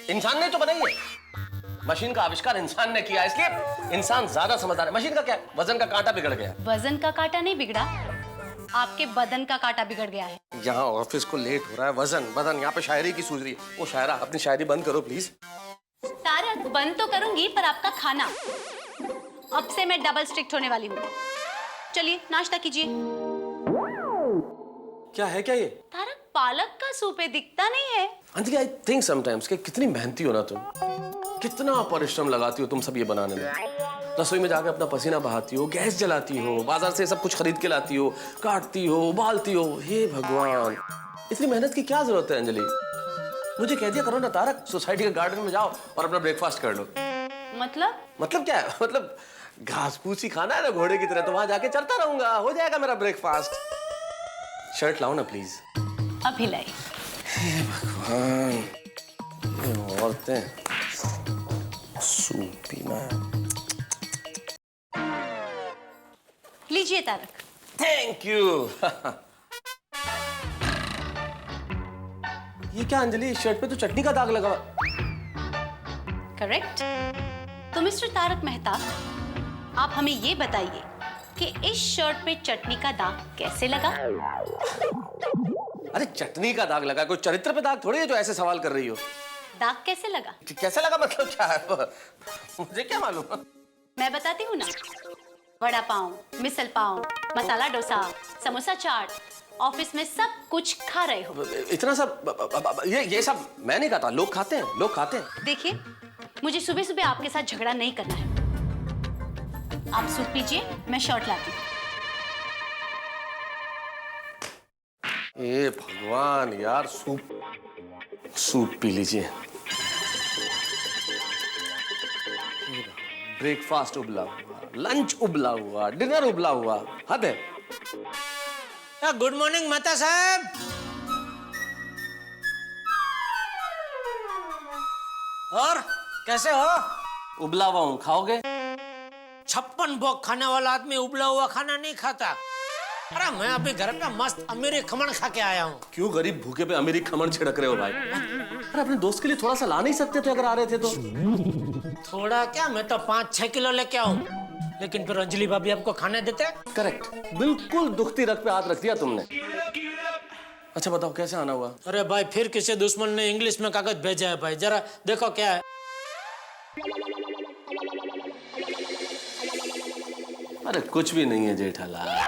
[SPEAKER 15] इंसान ने तो बनाई है। मशीन का आविष्कार इंसान ने किया, इसलिए इंसान ज्यादा समझदार है। मशीन का क्या है? वजन का कांटा बिगड़ गया।
[SPEAKER 16] वजन का कांटा नहीं बिगड़ा, आपके बदन का कांटा बिगड़ गया है।
[SPEAKER 15] यहाँ ऑफिस को लेट हो रहा है, वजन बदन, यहाँ पे शायरी की सूझ रही है। वो शायरा, अपनी शायरी बंद करो प्लीज।
[SPEAKER 16] तारक, बंद तो करूंगी, पर आपका खाना अब से मैं डबल स्ट्रिक्ट होने वाली हूँ। चलिए नाश्ता कीजिए।
[SPEAKER 15] क्या है क्या ये?
[SPEAKER 16] तारक, पालक का सूप है, दिखता नहीं है।
[SPEAKER 15] अंजलि, आई थिंक समटाइम्स कि कितनी मेहनती हो ना तुम, कितना परिश्रम लगाती हो तुम सब ये बनाने में। रसोई में जाकर अपना पसीना बहाती हो, गैस जलाती हो, बाजार से सब कुछ खरीद के लाती हो, काटती हो, उबालती हो। हे भगवान, इतनी मेहनत की क्या जरूरत है अंजलि? मुझे कह दिया करो ना तारक, सोसाइटी के गार्डन में जाओ और अपना ब्रेकफास्ट कर लो। मतलब क्या है? मतलब घास फूस ही खाना है ना घोड़े की तरह, तो वहां जाके चलता रहूंगा, हो जाएगा मेरा ब्रेकफास्ट। शर्ट लाओ ना प्लीज।
[SPEAKER 16] अभी लाई।
[SPEAKER 15] हे भगवान, ये औरतें सूप पीना।
[SPEAKER 16] लीजिए तारक।
[SPEAKER 15] Thank you. ये क्या अंजलि, शर्ट पे तो चटनी का दाग लगा।
[SPEAKER 16] करेक्ट। तो मिस्टर तारक मेहता, आप हमें ये बताइए कि इस शर्ट पे चटनी का दाग कैसे लगा?
[SPEAKER 15] अरे चटनी का दाग लगा, कोई चरित्र पे दाग थोड़ी है जो ऐसे सवाल कर रही हो।
[SPEAKER 16] दाग कैसे लगा?
[SPEAKER 15] कैसे लगा मतलब क्या है? मुझे क्या मालूम।
[SPEAKER 16] मैं बताती हूँ ना। वड़ा पाव, मिसल पाव, मसाला डोसा, समोसा चाट, ऑफिस में सब कुछ खा रहे हो।
[SPEAKER 15] इतना सब? ये सब मैं नहीं खाता, लोग खाते हैं, लोग खाते हैं।
[SPEAKER 16] देखिए, मुझे सुबह सुबह आपके साथ झगड़ा नहीं करना है। आप सूप पीजिए, मैं शर्ट लाती हूँ।
[SPEAKER 15] ए भगवान यार, सूप पी लीजिए। ब्रेकफास्ट उबला हुआ, लंच उबला हुआ, डिनर उबला हुआ, हद है।
[SPEAKER 3] गुड मॉर्निंग मेहता साहब। और कैसे हो?
[SPEAKER 15] उबला हुआ हूँ, खाओगे?
[SPEAKER 3] 56 भोग खाने वाला आदमी उबला हुआ खाना नहीं खाता। अरे मैं अभी घर पे मस्त अमीरी खमण खा के आया हूँ।
[SPEAKER 15] क्यों गरीब भूखे पे अमीरी खमण छिड़क रहे हो भाई? अरे अपने दोस्त के लिए थोड़ा सा ला नहीं सकते थे अगर आ रहे थे तो?
[SPEAKER 3] थोड़ा क्या, मैं तो 5-6 किलो लेके आऊँ, लेकिन फिर अंजलि भाभी आपको खाने देते?
[SPEAKER 15] करेक्ट, बिल्कुल दुखती रग पे हाथ रख दिया तुमने। अच्छा बताओ कैसे आना हुआ?
[SPEAKER 3] अरे भाई फिर किसी दुश्मन ने इंग्लिश में कागज भेजा है भाई, जरा देखो क्या है।
[SPEAKER 15] अरे कुछ भी नहीं है जेठालाल,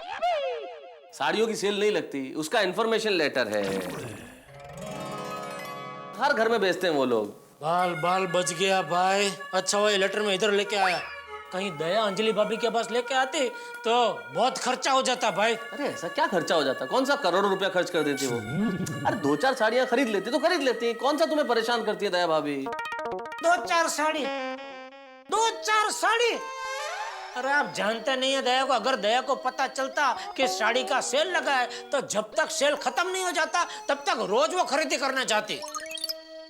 [SPEAKER 15] साड़ियों की सेल नहीं लगती, उसका इंफॉर्मेशन लेटर है, हर घर में बेचते हैं वो लोग।
[SPEAKER 3] बाल बाल बच गया भाई। अच्छा वो लेटर में इधर लेके आया, कहीं दया अंजलि भाभी के पास लेके आती तो बहुत खर्चा हो जाता भाई।
[SPEAKER 15] अरे ऐसा क्या खर्चा हो जाता? कौन सा करोड़ों रुपया खर्च कर देती वो? अरे 2-4 साड़ियां खरीद लेती तो खरीद लेती, कौन सा तुम्हें परेशान करती है दया भाभी?
[SPEAKER 3] 2-4 साड़ी, 2-4 साड़ी? अरे आप जानते नहीं है दया को, अगर दया को पता चलता कि साड़ी का सेल लगा है तो जब तक सेल खत्म नहीं हो जाता तब तक रोज वो खरीदी करना चाहती।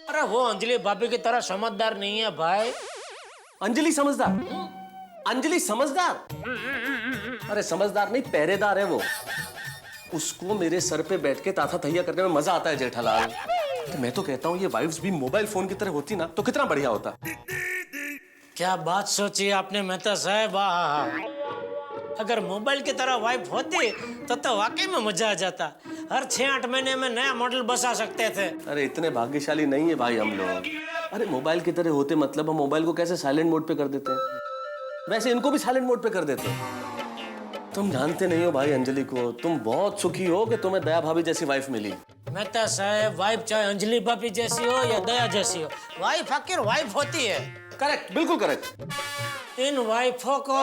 [SPEAKER 3] अरे वो अंजलि भाभी की तरह समझदार नहीं है भाई।
[SPEAKER 15] अंजलि समझदार? अंजलि समझदार? अरे समझदार नहीं, पहरेदार है वो। उसको मेरे सर पे बैठ के ताथा तैया करने में मजा आता है जेठालाल। तो मैं तो कहता हूँ ये वाइफ्स भी मोबाइल फोन की तरह होती ना तो कितना बढ़िया होता।
[SPEAKER 3] क्या बात सोची आपने मेहता साहब, अगर मोबाइल की तरह वाइफ होती तो वाकई में मजा आ जाता। हर 6-8 महीने में नया मॉडल बसा सकते थे।
[SPEAKER 15] अरे इतने भाग्यशाली नहीं है भाई हम लोग। अरे मोबाइल की तरह होते मतलब हम मोबाइल को कैसे साइलेंट मोड पे कर देते हैं, वैसे इनको भी साइलेंट मोड पे कर देते हैं। तुम जानते नहीं हो भाई अंजलि को, तुम बहुत सुखी हो कि तुम्हें दया भाभी जैसी वाइफ मिली।
[SPEAKER 3] मेहता साहब वाइफ चाहे अंजलि भाभी जैसी हो या दया जैसी हो, वाइफ आखिर वाइफ होती है।
[SPEAKER 15] करेक्ट, बिल्कुल करेक्ट।
[SPEAKER 3] इन वाइफों को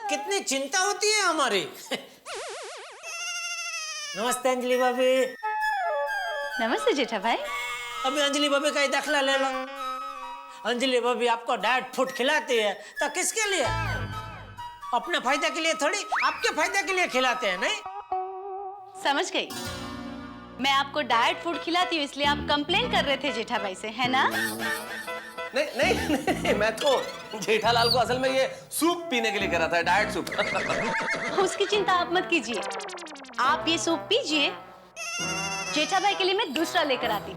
[SPEAKER 3] कितनी चिंता होती है हमारी। नमस्ते अंजलि भाभी।
[SPEAKER 16] नमस्ते जेठा भाई।
[SPEAKER 3] अभी अंजलि भाभी का ही दाखला ले लो। अंजलि भाभी आपको डाइट फूड खिलाती है तो किसके लिए? अपने फायदे के लिए थोड़ी, आपके फायदे के लिए खिलाते हैं। नहीं
[SPEAKER 16] समझ गई, मैं आपको डाइट फूड खिलाती हूँ इसलिए आप कंप्लेन कर रहे थे जेठा भाई से, है ना?
[SPEAKER 15] नहीं नहीं नहीं, मैं तो जेठालाल को असल में ये सूप पीने के लिए कह रहा था, डाइट सूप।
[SPEAKER 16] उसकी चिंता आप मत कीजिए, आप ये सूप पीजिए, जेठा भाई के लिए मैं दूसरा लेकर आती।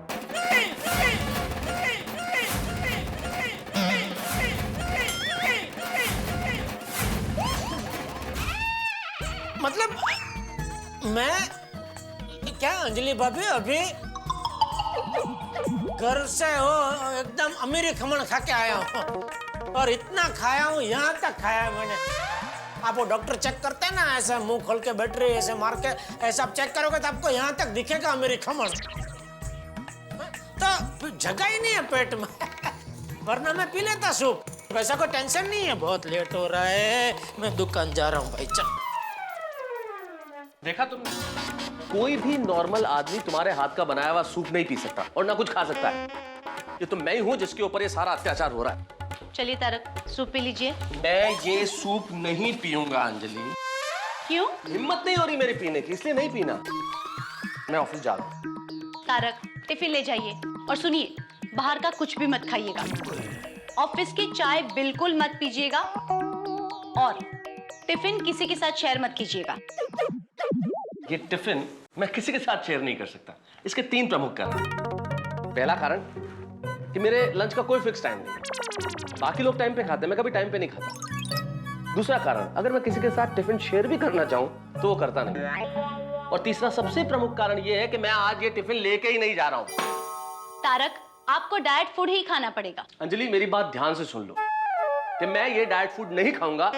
[SPEAKER 3] मतलब मैं क्या अंजलि भाभी अभी घर से हो एकदम अमीरी खमण खा के आया हूँ और इतना खाया हूँ, यहाँ तक खाया है मैंने। आप वो डॉक्टर चेक करते हैं ना, ऐसा मुंह खोल के बैटरी ऐसे मार के ऐसा आप चेक करोगे तो आपको यहाँ तक दिखेगा अमीरी खमण। तो जगह ही नहीं है पेट में, वरना मैं पी लेता सूप। वैसा कोई टेंशन नहीं है। बहुत लेट हो रहा है, मैं दुकान जा रहा हूँ भाई। चल
[SPEAKER 15] देखा तुमने, कोई भी नॉर्मल आदमी तुम्हारे हाथ का बनाया हुआ सूप नहीं पी सकता और ना कुछ खा सकता है। ये तो मैं ही हूं जिसके ऊपर ये सारा अत्याचार हो रहा है।
[SPEAKER 16] चलिए तारक सूप पी लीजिए।
[SPEAKER 15] मैं ये सूप नहीं पीऊंगा अंजलि।
[SPEAKER 16] क्यों?
[SPEAKER 15] हिम्मत नहीं हो रही मेरी पीने की, इसलिए नहीं पीना। मैं ऑफिस जा रहा हूँ।
[SPEAKER 16] तारक टिफिन ले जाइए और सुनिए, बाहर का कुछ भी मत खाइएगा, ऑफिस की चाय बिल्कुल मत पीजिएगा और टिफिन किसी के साथ शेयर मत कीजिएगा।
[SPEAKER 15] ये टिफिन मैं किसी के साथ शेयर नहीं कर सकता। इसके 3 प्रमुख कारण। पहला कारण कि मेरे लंच का कोई फिक्स टाइम नहीं, बाकी लोग टाइम पे खाते हैं, मैं कभी टाइम पे नहीं खाता। दूसरा कारण, अगर मैं किसी के साथ टिफिन शेयर भी करना चाहूं तो वो करता नहीं। और तीसरा सबसे प्रमुख कारण ये है कि मैं आज ये टिफिन लेके ही नहीं जा रहा हूं।
[SPEAKER 16] तारक आपको डाइट फूड ही खाना पड़ेगा।
[SPEAKER 15] अंजलि मेरी बात ध्यान से सुन लो कि मैं ये डाइट फूड नहीं खाऊंगा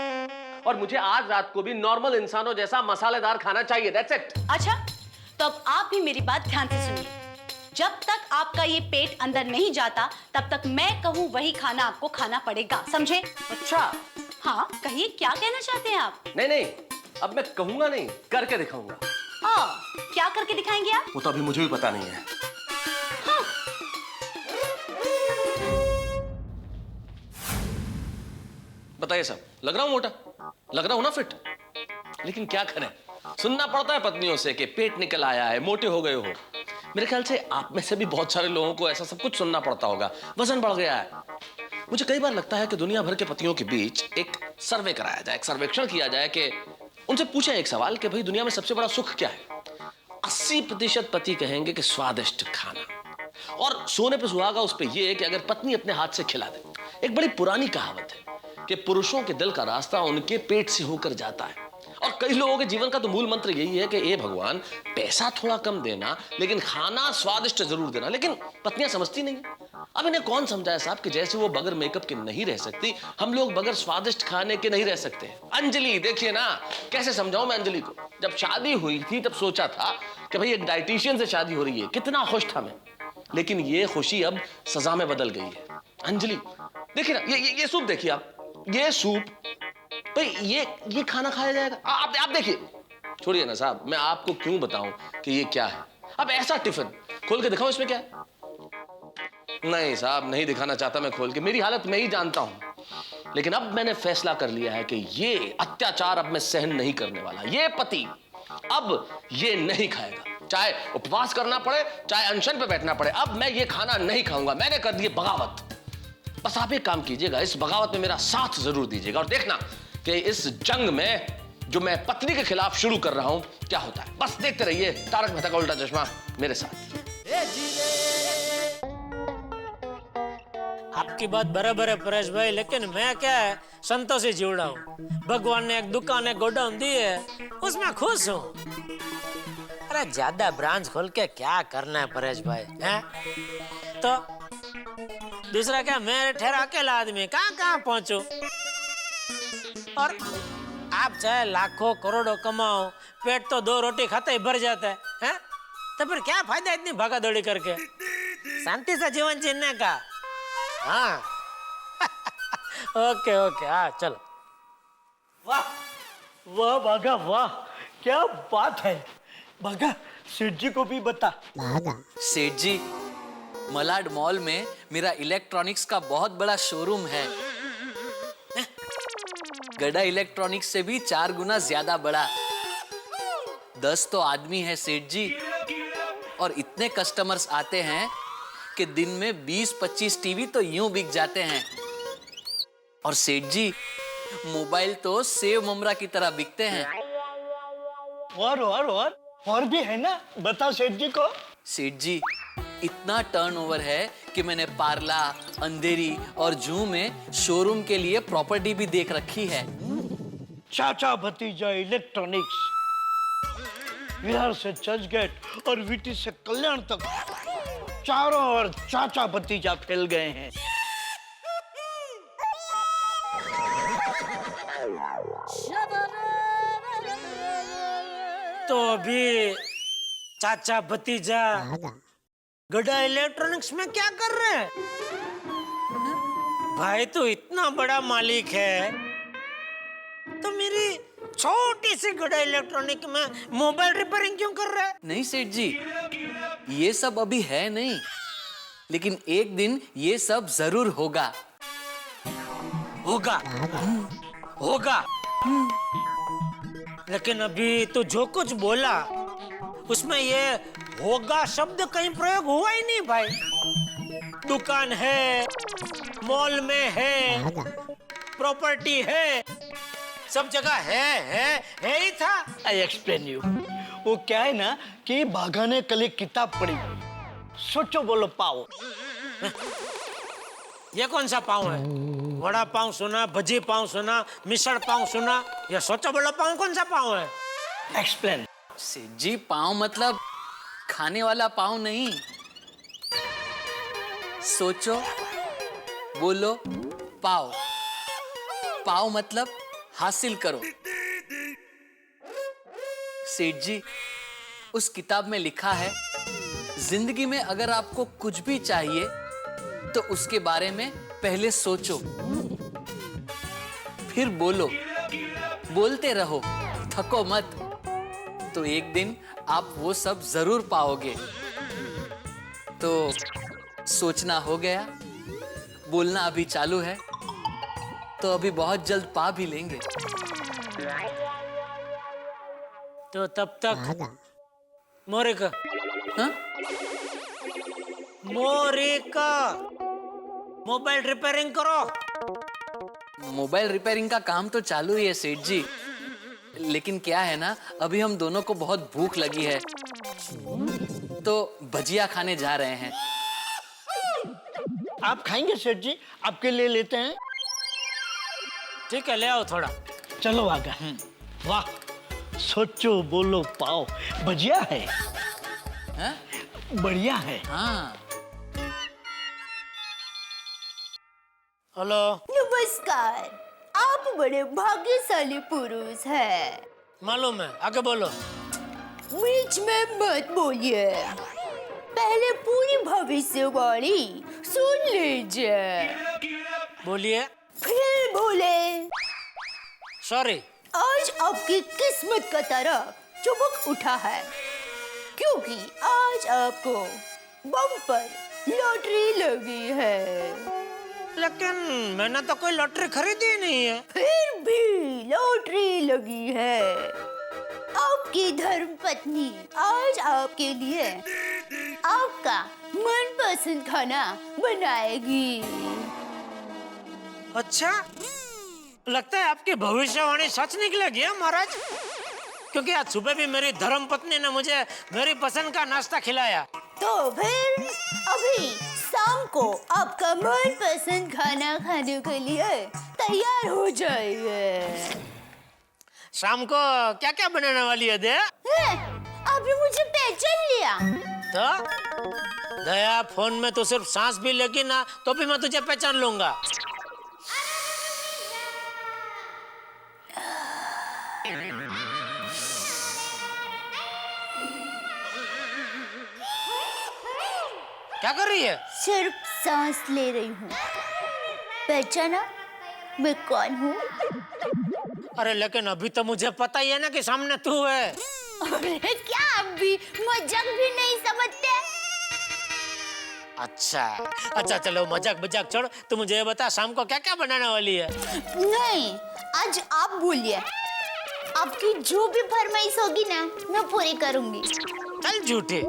[SPEAKER 15] और मुझे आज रात को भी नॉर्मल इंसानों जैसा मसालेदार खाना चाहिए। That's it.
[SPEAKER 16] अच्छा तो अब आप भी मेरी बात ध्यान से सुनिए, जब तक आपका ये पेट अंदर नहीं जाता तब तक मैं कहूँ वही खाना आपको खाना पड़ेगा, समझे?
[SPEAKER 15] अच्छा
[SPEAKER 16] हाँ कहिए, क्या कहना चाहते हैं आप?
[SPEAKER 15] नहीं नहीं, अब मैं कहूंगा नहीं, करके दिखाऊंगा।
[SPEAKER 16] क्या करके दिखाएंगे आप?
[SPEAKER 15] वो तो अभी मुझे भी पता नहीं है।
[SPEAKER 16] हाँ।
[SPEAKER 15] बताइए साहब, लग रहा हूं मोटा, लग रहा हूं ना फिट, लेकिन क्या करें, सुनना पड़ता है पत्नियों से कि पेट निकल आया है, मोटे हो गए हो। मेरे ख्याल से आप में से भी बहुत सारे लोगों को ऐसा सब कुछ सुनना पड़ता होगा, वजन बढ़ गया है। मुझे कई बार लगता है कि दुनिया भर के पतियों के बीच एक सर्वे कराया जाए, एक सर्वेक्षण किया जाए कि उनसे पूछें एक सवाल कि भाई दुनिया में सबसे बड़ा सुख क्या है। 80% पति कहेंगे कि स्वादिष्ट खाना, और सोने पे सुहागा उस पे ये है कि अगर पत्नी अपने हाथ से खिला दे। एक बड़ी पुरानी कहावत है कि पुरुषों के दिल का रास्ता उनके पेट से होकर जाता है, और कई लोगों के जीवन का तो मूल मंत्र यही है कि ए भगवान, पैसा थोड़ा कम देना लेकिन खाना स्वादिष्ट जरूर देना। लेकिन पत्नियां समझती नहीं। अब इन्हें कौन समझाए साहब कि जैसे वो बगैर मेकअप के नहीं रह सकती, हम लोग बगैर स्वादिष्ट खाने के नहीं रह सकते। अंजलि देखिए ना, कैसे समझाऊं मैं अंजलि को। जब शादी हुई थी तब सोचा था कि भाई एक डाइटिशियन से शादी हो रही है, कितना खुश था मैं, लेकिन ये खुशी अब सजा में बदल गई है। अंजलि देखिए ना, ये सूप देखिए आप, ये सूप भाई ये खाना खाया जाएगा? आप देखिए। छोड़िए ना साहब, मैं आपको क्यों बताऊं कि ये क्या है। अब ऐसा टिफिन खोल के दिखाऊं इसमें क्या है? नहीं साहब, नहीं दिखाना चाहता मैं खोल के, मेरी हालत मैं ही जानता हूं। लेकिन अब मैंने फैसला कर लिया है कि ये अत्याचार अब मैं सहन नहीं करने वाला। ये पति अब ये नहीं खाएगा, चाहे उपवास करना पड़े, चाहे अनशन पे बैठना पड़े। अब मैं ये खाना नहीं खाऊंगा। मैंने कर दी बगावत। बस आप एक काम कीजिएगा, इस बगावत में मेरा साथ जरूर दीजिएगा, और देखना कि इस जंग में जो मैं पत्नी के खिलाफ शुरू कर रहा हूं क्या होता है। बस देखते रहिए तारक मेहता का उल्टा चश्मा मेरे साथ।
[SPEAKER 3] आपकी बात बराबर है परेश भाई, लेकिन मैं क्या है, संतों से जुड़ा हूँ। भगवान ने एक दुकान, एक गोडाउन दी है, उसमें खुश हूँ। अरे ज्यादा ब्रांच खोल के क्या करना है परेश भाई, हैं? तो दूसरा क्या, मैं ठहरा अकेला आदमी कहाँ पहुंचू। और आप चाहे लाखों करोड़ों कमाओ, पेट तो 2 रोटी खाते ही भर जाता है? तो फिर क्या फायदा इतनी भागा दौड़ी करके? शांति से जीवन जीने का। हाँ ओके हाँ चलो।
[SPEAKER 14] वाह वाह बागा वाह, क्या बात है। बागा, सेठ जी को भी बता।
[SPEAKER 17] सेठ जी, मलाड मॉल में मेरा इलेक्ट्रॉनिक्स का बहुत बड़ा शोरूम है। गड़ा इलेक्ट्रॉनिक्स से भी 4 गुना ज्यादा बड़ा। 10 तो आदमी है सेठ जी, और इतने कस्टमर्स आते हैं कि दिन में 20-25 टीवी तो यूं बिक जाते हैं। और सेठ जी, मोबाइल तो सेव ममरा की तरह बिकते हैं।
[SPEAKER 14] और भी है ना, बताओ सेठ जी को।
[SPEAKER 17] सेठ जी, इतना टर्नओवर है कि मैंने पार्ला, अंधेरी और जू में शोरूम के लिए प्रॉपर्टी भी देख रखी है।
[SPEAKER 14] चाचा भतीजा इलेक्ट्रॉनिक्स, विहार से चर्च गेट और वीटी से कल्याण तक चारों ओर चाचा भतीजा फैल गए हैं।
[SPEAKER 3] तो अभी चाचा भतीजा गड़ा इलेक्ट्रॉनिक्स में क्या कर रहे हैं? भाई तो इतना बड़ा मालिक है, तो मेरी छोटी सी गड़ा इलेक्ट्रॉनिक में मोबाइल रिपेयरिंग क्यों कर रहा है?
[SPEAKER 17] नहीं सेठ जी, ये सब अभी है नहीं, लेकिन एक दिन ये सब जरूर होगा।
[SPEAKER 3] होगा। लेकिन अभी तो जो कुछ बोला उसमें ये होगा शब्द कहीं प्रयोग हुआ ही नहीं भाई। दुकान है, मॉल में है, प्रॉपर्टी है, सब जगह है ही था।
[SPEAKER 14] I explain you. वो क्या है ना कि बाघा ने कल एक किताब पढ़ी, सोचो बोलो पाव।
[SPEAKER 3] ये कौन सा पाव है? वड़ा पाव सुना, भजी पाव सुना, मिसल पाव सुना, ये सोचो बोलो पाव कौन सा पाव है?
[SPEAKER 14] एक्सप्लेन।
[SPEAKER 17] सेठ जी, पाव मतलब खाने वाला पाव नहीं। सोचो बोलो पाव। पाव मतलब हासिल करो। सेठ जी, उस किताब में लिखा है, जिंदगी में अगर आपको कुछ भी चाहिए तो उसके बारे में पहले सोचो, फिर बोलो, बोलते रहो, थको मत, तो एक दिन आप वो सब जरूर पाओगे। तो सोचना हो गया, बोलना अभी चालू है, तो अभी बहुत जल्द पा भी लेंगे।
[SPEAKER 3] तो तब तक मोरिका,
[SPEAKER 17] हाँ?
[SPEAKER 3] मोरिका, मोबाइल रिपेयरिंग करो।
[SPEAKER 17] मोबाइल रिपेयरिंग का काम तो चालू ही है सेठ जी, लेकिन क्या है ना, अभी हम दोनों को बहुत भूख लगी है तो भजिया खाने जा रहे हैं।
[SPEAKER 14] आप खाएंगे सेठ जी? आपके लिए लेते हैं।
[SPEAKER 3] ठीक है, ले आओ थोड़ा।
[SPEAKER 14] चलो आगे। वाह, सोचो बोलो पाओ, भजिया है।
[SPEAKER 17] हैं?
[SPEAKER 14] बढ़िया है।
[SPEAKER 17] हाँ।
[SPEAKER 3] हेलो।
[SPEAKER 4] नमस्कार, आप बड़े भाग्यशाली पुरुष हैं।
[SPEAKER 3] मालूम है, आगे बोलो।
[SPEAKER 4] बीच में मत बोलिए, पहले पूरी भविष्यवाणी सुन लीजिए।
[SPEAKER 3] बोलिए।
[SPEAKER 4] फिर बोले।
[SPEAKER 3] सॉरी।
[SPEAKER 4] आज आपकी किस्मत का तारा चमक उठा है, क्योंकि आज आपको बम्पर लॉटरी लगी है।
[SPEAKER 3] लेकिन मैंने तो कोई लॉटरी खरीदी नहीं है।
[SPEAKER 4] फिर भी लॉटरी लगी है। आपकी धर्मपत्नी आज आपके लिए आपका मनपसंद खाना बनाएगी।
[SPEAKER 3] अच्छा, लगता है आपकी भविष्यवाणी सच निकलेगी महाराज, क्योंकि आज सुबह भी मेरी धर्मपत्नी ने मुझे मेरी पसंद का नाश्ता खिलाया।
[SPEAKER 4] तो फिर अभी शाम को आपका मनपसंद खाना खाने के लिए तैयार हो जाइए।
[SPEAKER 3] शाम को क्या क्या बनाने वाली है दे?
[SPEAKER 4] आपने मुझे पहचान लिया?
[SPEAKER 3] तो दया, फोन में तो सिर्फ सांस भी लेगी ना तो भी मैं तुझे पहचान लूंगा। क्या कर रही है?
[SPEAKER 4] सिर्फ सांस ले रही हूँ। पहचाना मैं कौन हूँ?
[SPEAKER 3] अरे लेकिन अभी तो मुझे पता ही है ना कि सामने तू है।
[SPEAKER 4] अरे क्या अभी मजाक भी नहीं समझते?
[SPEAKER 3] अच्छा चलो मजाक मजाक छोड़, तू मुझे ये बता शाम को क्या क्या बनाने वाली है?
[SPEAKER 4] नहीं, आज आप बोलिए। आपकी जो भी फरमाइश होगी ना मैं पूरी करूंगी।
[SPEAKER 3] चल झूठी,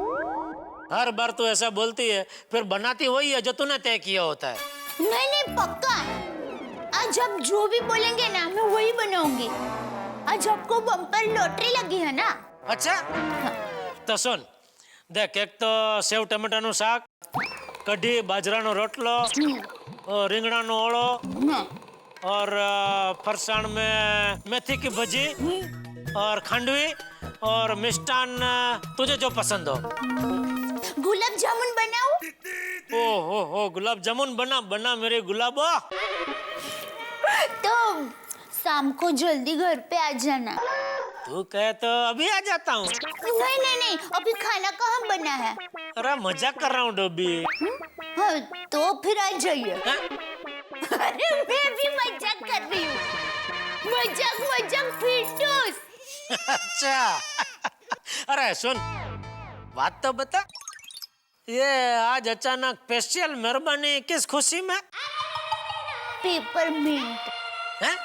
[SPEAKER 3] हर बार तू ऐसा बोलती है, फिर बनाती वही है जो तूने तय किया होता है।
[SPEAKER 4] नहीं पक्का, आज आप जो भी बोलेंगे ना मैं वही बनाऊंगी। आज आपको बम्पर लॉटरी लगी है ना?
[SPEAKER 3] अच्छा तो सुन देख, एक तो सेव टमाटाનું શાક, કઢી બાજરાનો રોટલો और રીંગણાનો ઓળો और फरसाण में मेथी की भजी और खांडवी और मिष्टान तुझे जो पसंद हो।
[SPEAKER 4] गुलाब जामुन बनाओ?
[SPEAKER 3] ओ गुलाब जामुन बना मेरे गुलाबो।
[SPEAKER 4] तो शाम को जल्दी घर पे आ जाना।
[SPEAKER 3] तू कहे तो अभी आ जाता हूँ।
[SPEAKER 4] नहीं, अभी खाना कहाँ बना है?
[SPEAKER 3] अरे मजाक कर रहा हूँ डोबी।
[SPEAKER 4] हाँ, तो फिर आ जाइए। अरे मैं भी मजाक कर रही हूँ। मजाक फिटूस।
[SPEAKER 3] अच्छा अरे सुन, बात तो बता, ये आज अचानक स्पेशल मेहरबानी किस खुशी में?
[SPEAKER 4] पेपरमिंट।
[SPEAKER 3] हैं?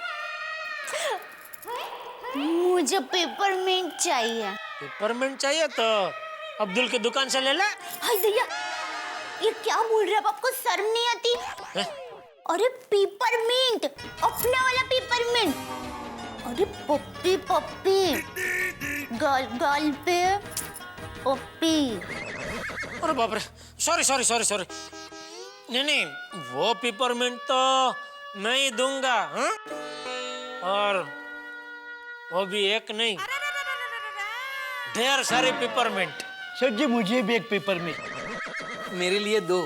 [SPEAKER 4] मुझे पेपरमिंट चाहिए।
[SPEAKER 3] पेपरमिंट चाहिए तो अब्दुल की दुकान से ले ले।
[SPEAKER 4] हाय भैया, ये क्या बोल रहे हैं? आपको शर्म नहीं आती? अरे पेपरमिंट, अपना वाला पेपरमिंट। अरे पप्पी गाल पे पप्पी।
[SPEAKER 3] अरे बाप रे, सॉरी। नहीं, वो पेपरमिंट तो मैं ही दूंगा। हाँ? और वो भी एक नहीं, ढेर सारे पेपरमिंट।
[SPEAKER 14] सर जी मुझे भी एक पेपरमिंट।
[SPEAKER 17] मेरे लिए 2।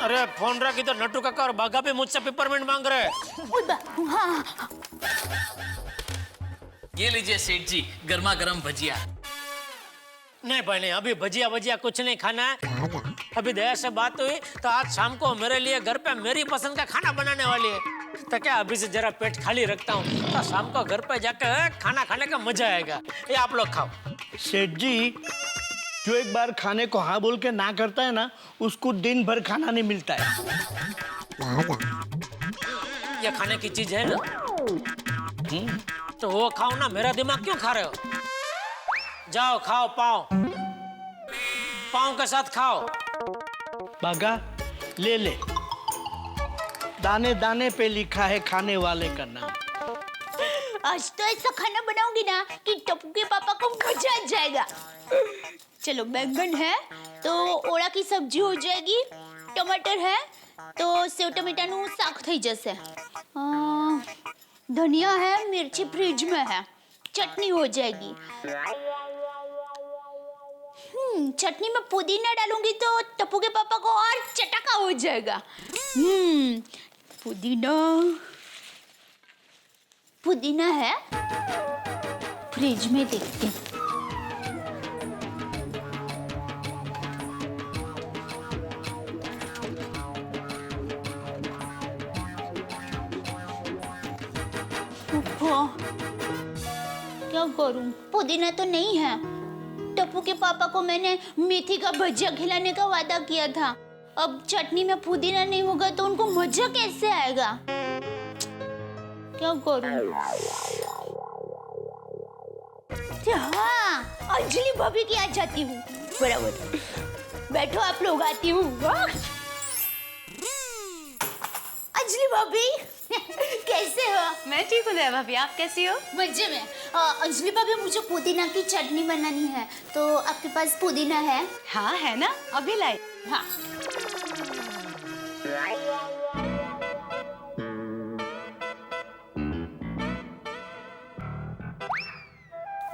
[SPEAKER 3] अरे फोन रखी तो नट्टू काका और बाघा भी मुझसे पेपरमिंट मांग रहे हैं।
[SPEAKER 4] हाँ।
[SPEAKER 17] ये लीजिए सेठ जी, गर्मा गर्म भजिया।
[SPEAKER 3] नहीं भाई नहीं, अभी भजिया कुछ नहीं खाना है। अभी दया से बात हुई तो आज शाम को मेरे लिए घर पे मेरी पसंद का खाना बनाने वाली है। तो क्या अभी से जरा पेट खाली रखता हूँ, तो शाम को घर पे जाकर खाना खाने का मजा आएगा। ये आप लोग खाओ।
[SPEAKER 14] सेठ जी, जो एक बार खाने को हाँ बोल के ना करता है ना, उसको दिन भर खाना नहीं मिलता है।
[SPEAKER 3] ये खाने की चीज है ना, तो वो खाओ ना, मेरा दिमाग क्यों खा रहे हो? जाओ खाओ, पाँव के साथ खाओ।
[SPEAKER 14] बागा ले ले। दाने दाने पे लिखा है खाने वाले का नाम।
[SPEAKER 4] आज तो ऐसा खाना बनाऊंगी ना कि टप्पू के पापा को मजा आ जाएगा। चलो, बैंगन है तो ओड़ा की सब्जी हो जाएगी, टमाटर है तो सेव टमेटाનું શાક થઈ જશે, धनिया है, मिर्ची फ्रिज में है, चटनी हो जाएगी। चटनी में पुदीना डालूंगी तो टप्पू के पापा को और चटका हो जाएगा। पुदीना पुदीना है, फ्रिज में देखती हूँ। क्या करूं? पुदीना तो नहीं है। टप्पू के पापा को मैंने मेथी का भजिया खिलाने का वादा किया था। अब चटनी में पुदीना नहीं होगा तो उनको मजा कैसे आएगा? क्या करूं? हाँ, अंजलि भाभी की आ जाती हूँ। बराबर, बैठो आप लोग, आती हूँ। अंजलि भाभी कैसे हो?
[SPEAKER 16] मैं ठीक हूँ दया भाभी, आप कैसी हो?
[SPEAKER 4] मजे में। अंजलि भाभी, मुझे पुदीना की चटनी बनानी है, तो आपके पास पुदीना है?
[SPEAKER 16] हाँ है ना, अभी लाई।
[SPEAKER 4] हाँ।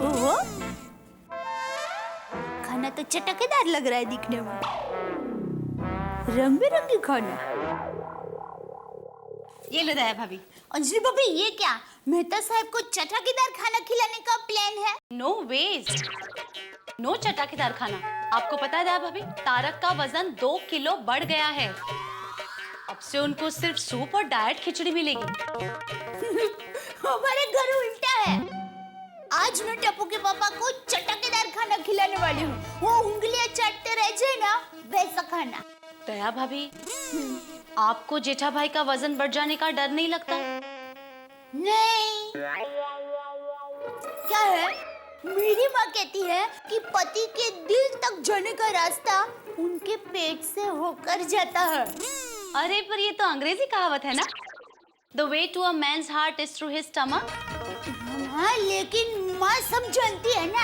[SPEAKER 4] ओहो, खाना तो चटकेदार लग रहा है दिखने में, रंग बिरंगी खाना।
[SPEAKER 16] ये लो दया भाभी।
[SPEAKER 4] अंजलि भाभी, ये क्या? मेहता साहब को चटकेदार खाना खिलाने का प्लान है?
[SPEAKER 16] नो वेज, नो चटकेदार खाना। आपको पता है दया भाभी, तारक का वजन 2 किलो बढ़ गया है। अब से उनको सिर्फ सूप और डाइट खिचड़ी मिलेगी।
[SPEAKER 4] हमारे घर उल्टा है। आज मैं टप्पू के पापा को चटकेदार खाना खिलाने वाली हूँ। वो उंगलियां चाटते रह जाए ना, वैसा खाना।
[SPEAKER 16] दया भाभी, आपको जेठा भाई का वजन बढ़ जाने का डर नहीं लगता?
[SPEAKER 4] नहीं। क्या है? मेरी माँ कहती है कि पति के दिल तक जाने का रास्ता उनके पेट से होकर जाता है।
[SPEAKER 16] अरे पर ये तो अंग्रेजी कहावत है ना, The way to a man's heart is through his stomach.
[SPEAKER 4] हाँ, लेकिन माँ सब जानती है ना,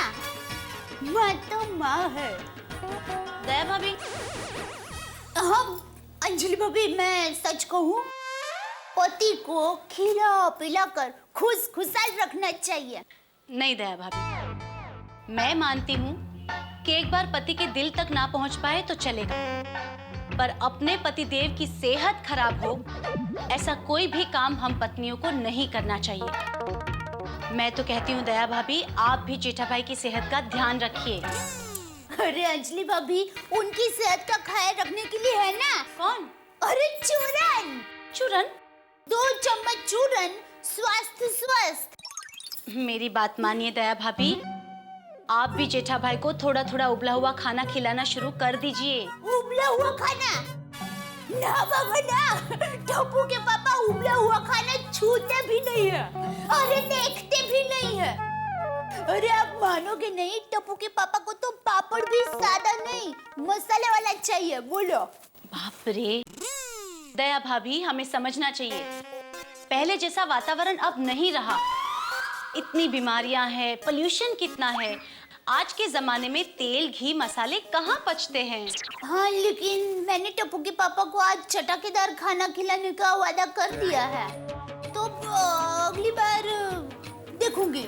[SPEAKER 4] माँ तो माँ है।
[SPEAKER 16] दया भाभी,
[SPEAKER 4] हाँ अंजलि भाभी, मैं सच कहूँ, पति को खिला पिला कर खुशहाल रखना चाहिए।
[SPEAKER 16] नहीं दया भाभी, मैं मानती हूँ कि एक बार पति के दिल तक ना पहुँच पाए तो चलेगा, पर अपने पतिदेव की सेहत खराब हो ऐसा कोई भी काम हम पत्नियों को नहीं करना चाहिए। मैं तो कहती हूँ दया भाभी, आप भी जेठा भाई की सेहत का ध्यान रखिए।
[SPEAKER 4] अरे अंजलि भाभी, उनकी सेहत का ख्याल रखने के लिए है ना।
[SPEAKER 16] कौन?
[SPEAKER 4] अरे चूरन।
[SPEAKER 16] चूरन?
[SPEAKER 4] 2 चम्मच चूरन, स्वास्थ्य स्वस्थ।
[SPEAKER 16] मेरी बात मानिए दया भाभी, आप भी जेठा भाई को थोड़ा थोड़ा उबला हुआ खाना खिलाना शुरू कर दीजिए।
[SPEAKER 4] उबला हुआ खाना? ना बाबा ना, टप्पू के पापा उबला हुआ खाना छूते भी नहीं है, अरे देखते भी नहीं है। अरे आप मानोगे नहीं, टप्पू के पापा को तो पापड़ भी सादा नहीं, मसाले वाला चाहिए। बोलो।
[SPEAKER 16] बाप रे, दया भाभी हमें समझना चाहिए, पहले जैसा वातावरण अब नहीं रहा। इतनी बीमारियां हैं, पोल्यूशन कितना है, आज के जमाने में तेल घी मसाले कहाँ पचते हैं।
[SPEAKER 4] हाँ, लेकिन मैंने टप्पू के पापा को आज चटकेदार खाना खिलाने का वादा कर दिया है, तो अगली बार देखूंगी।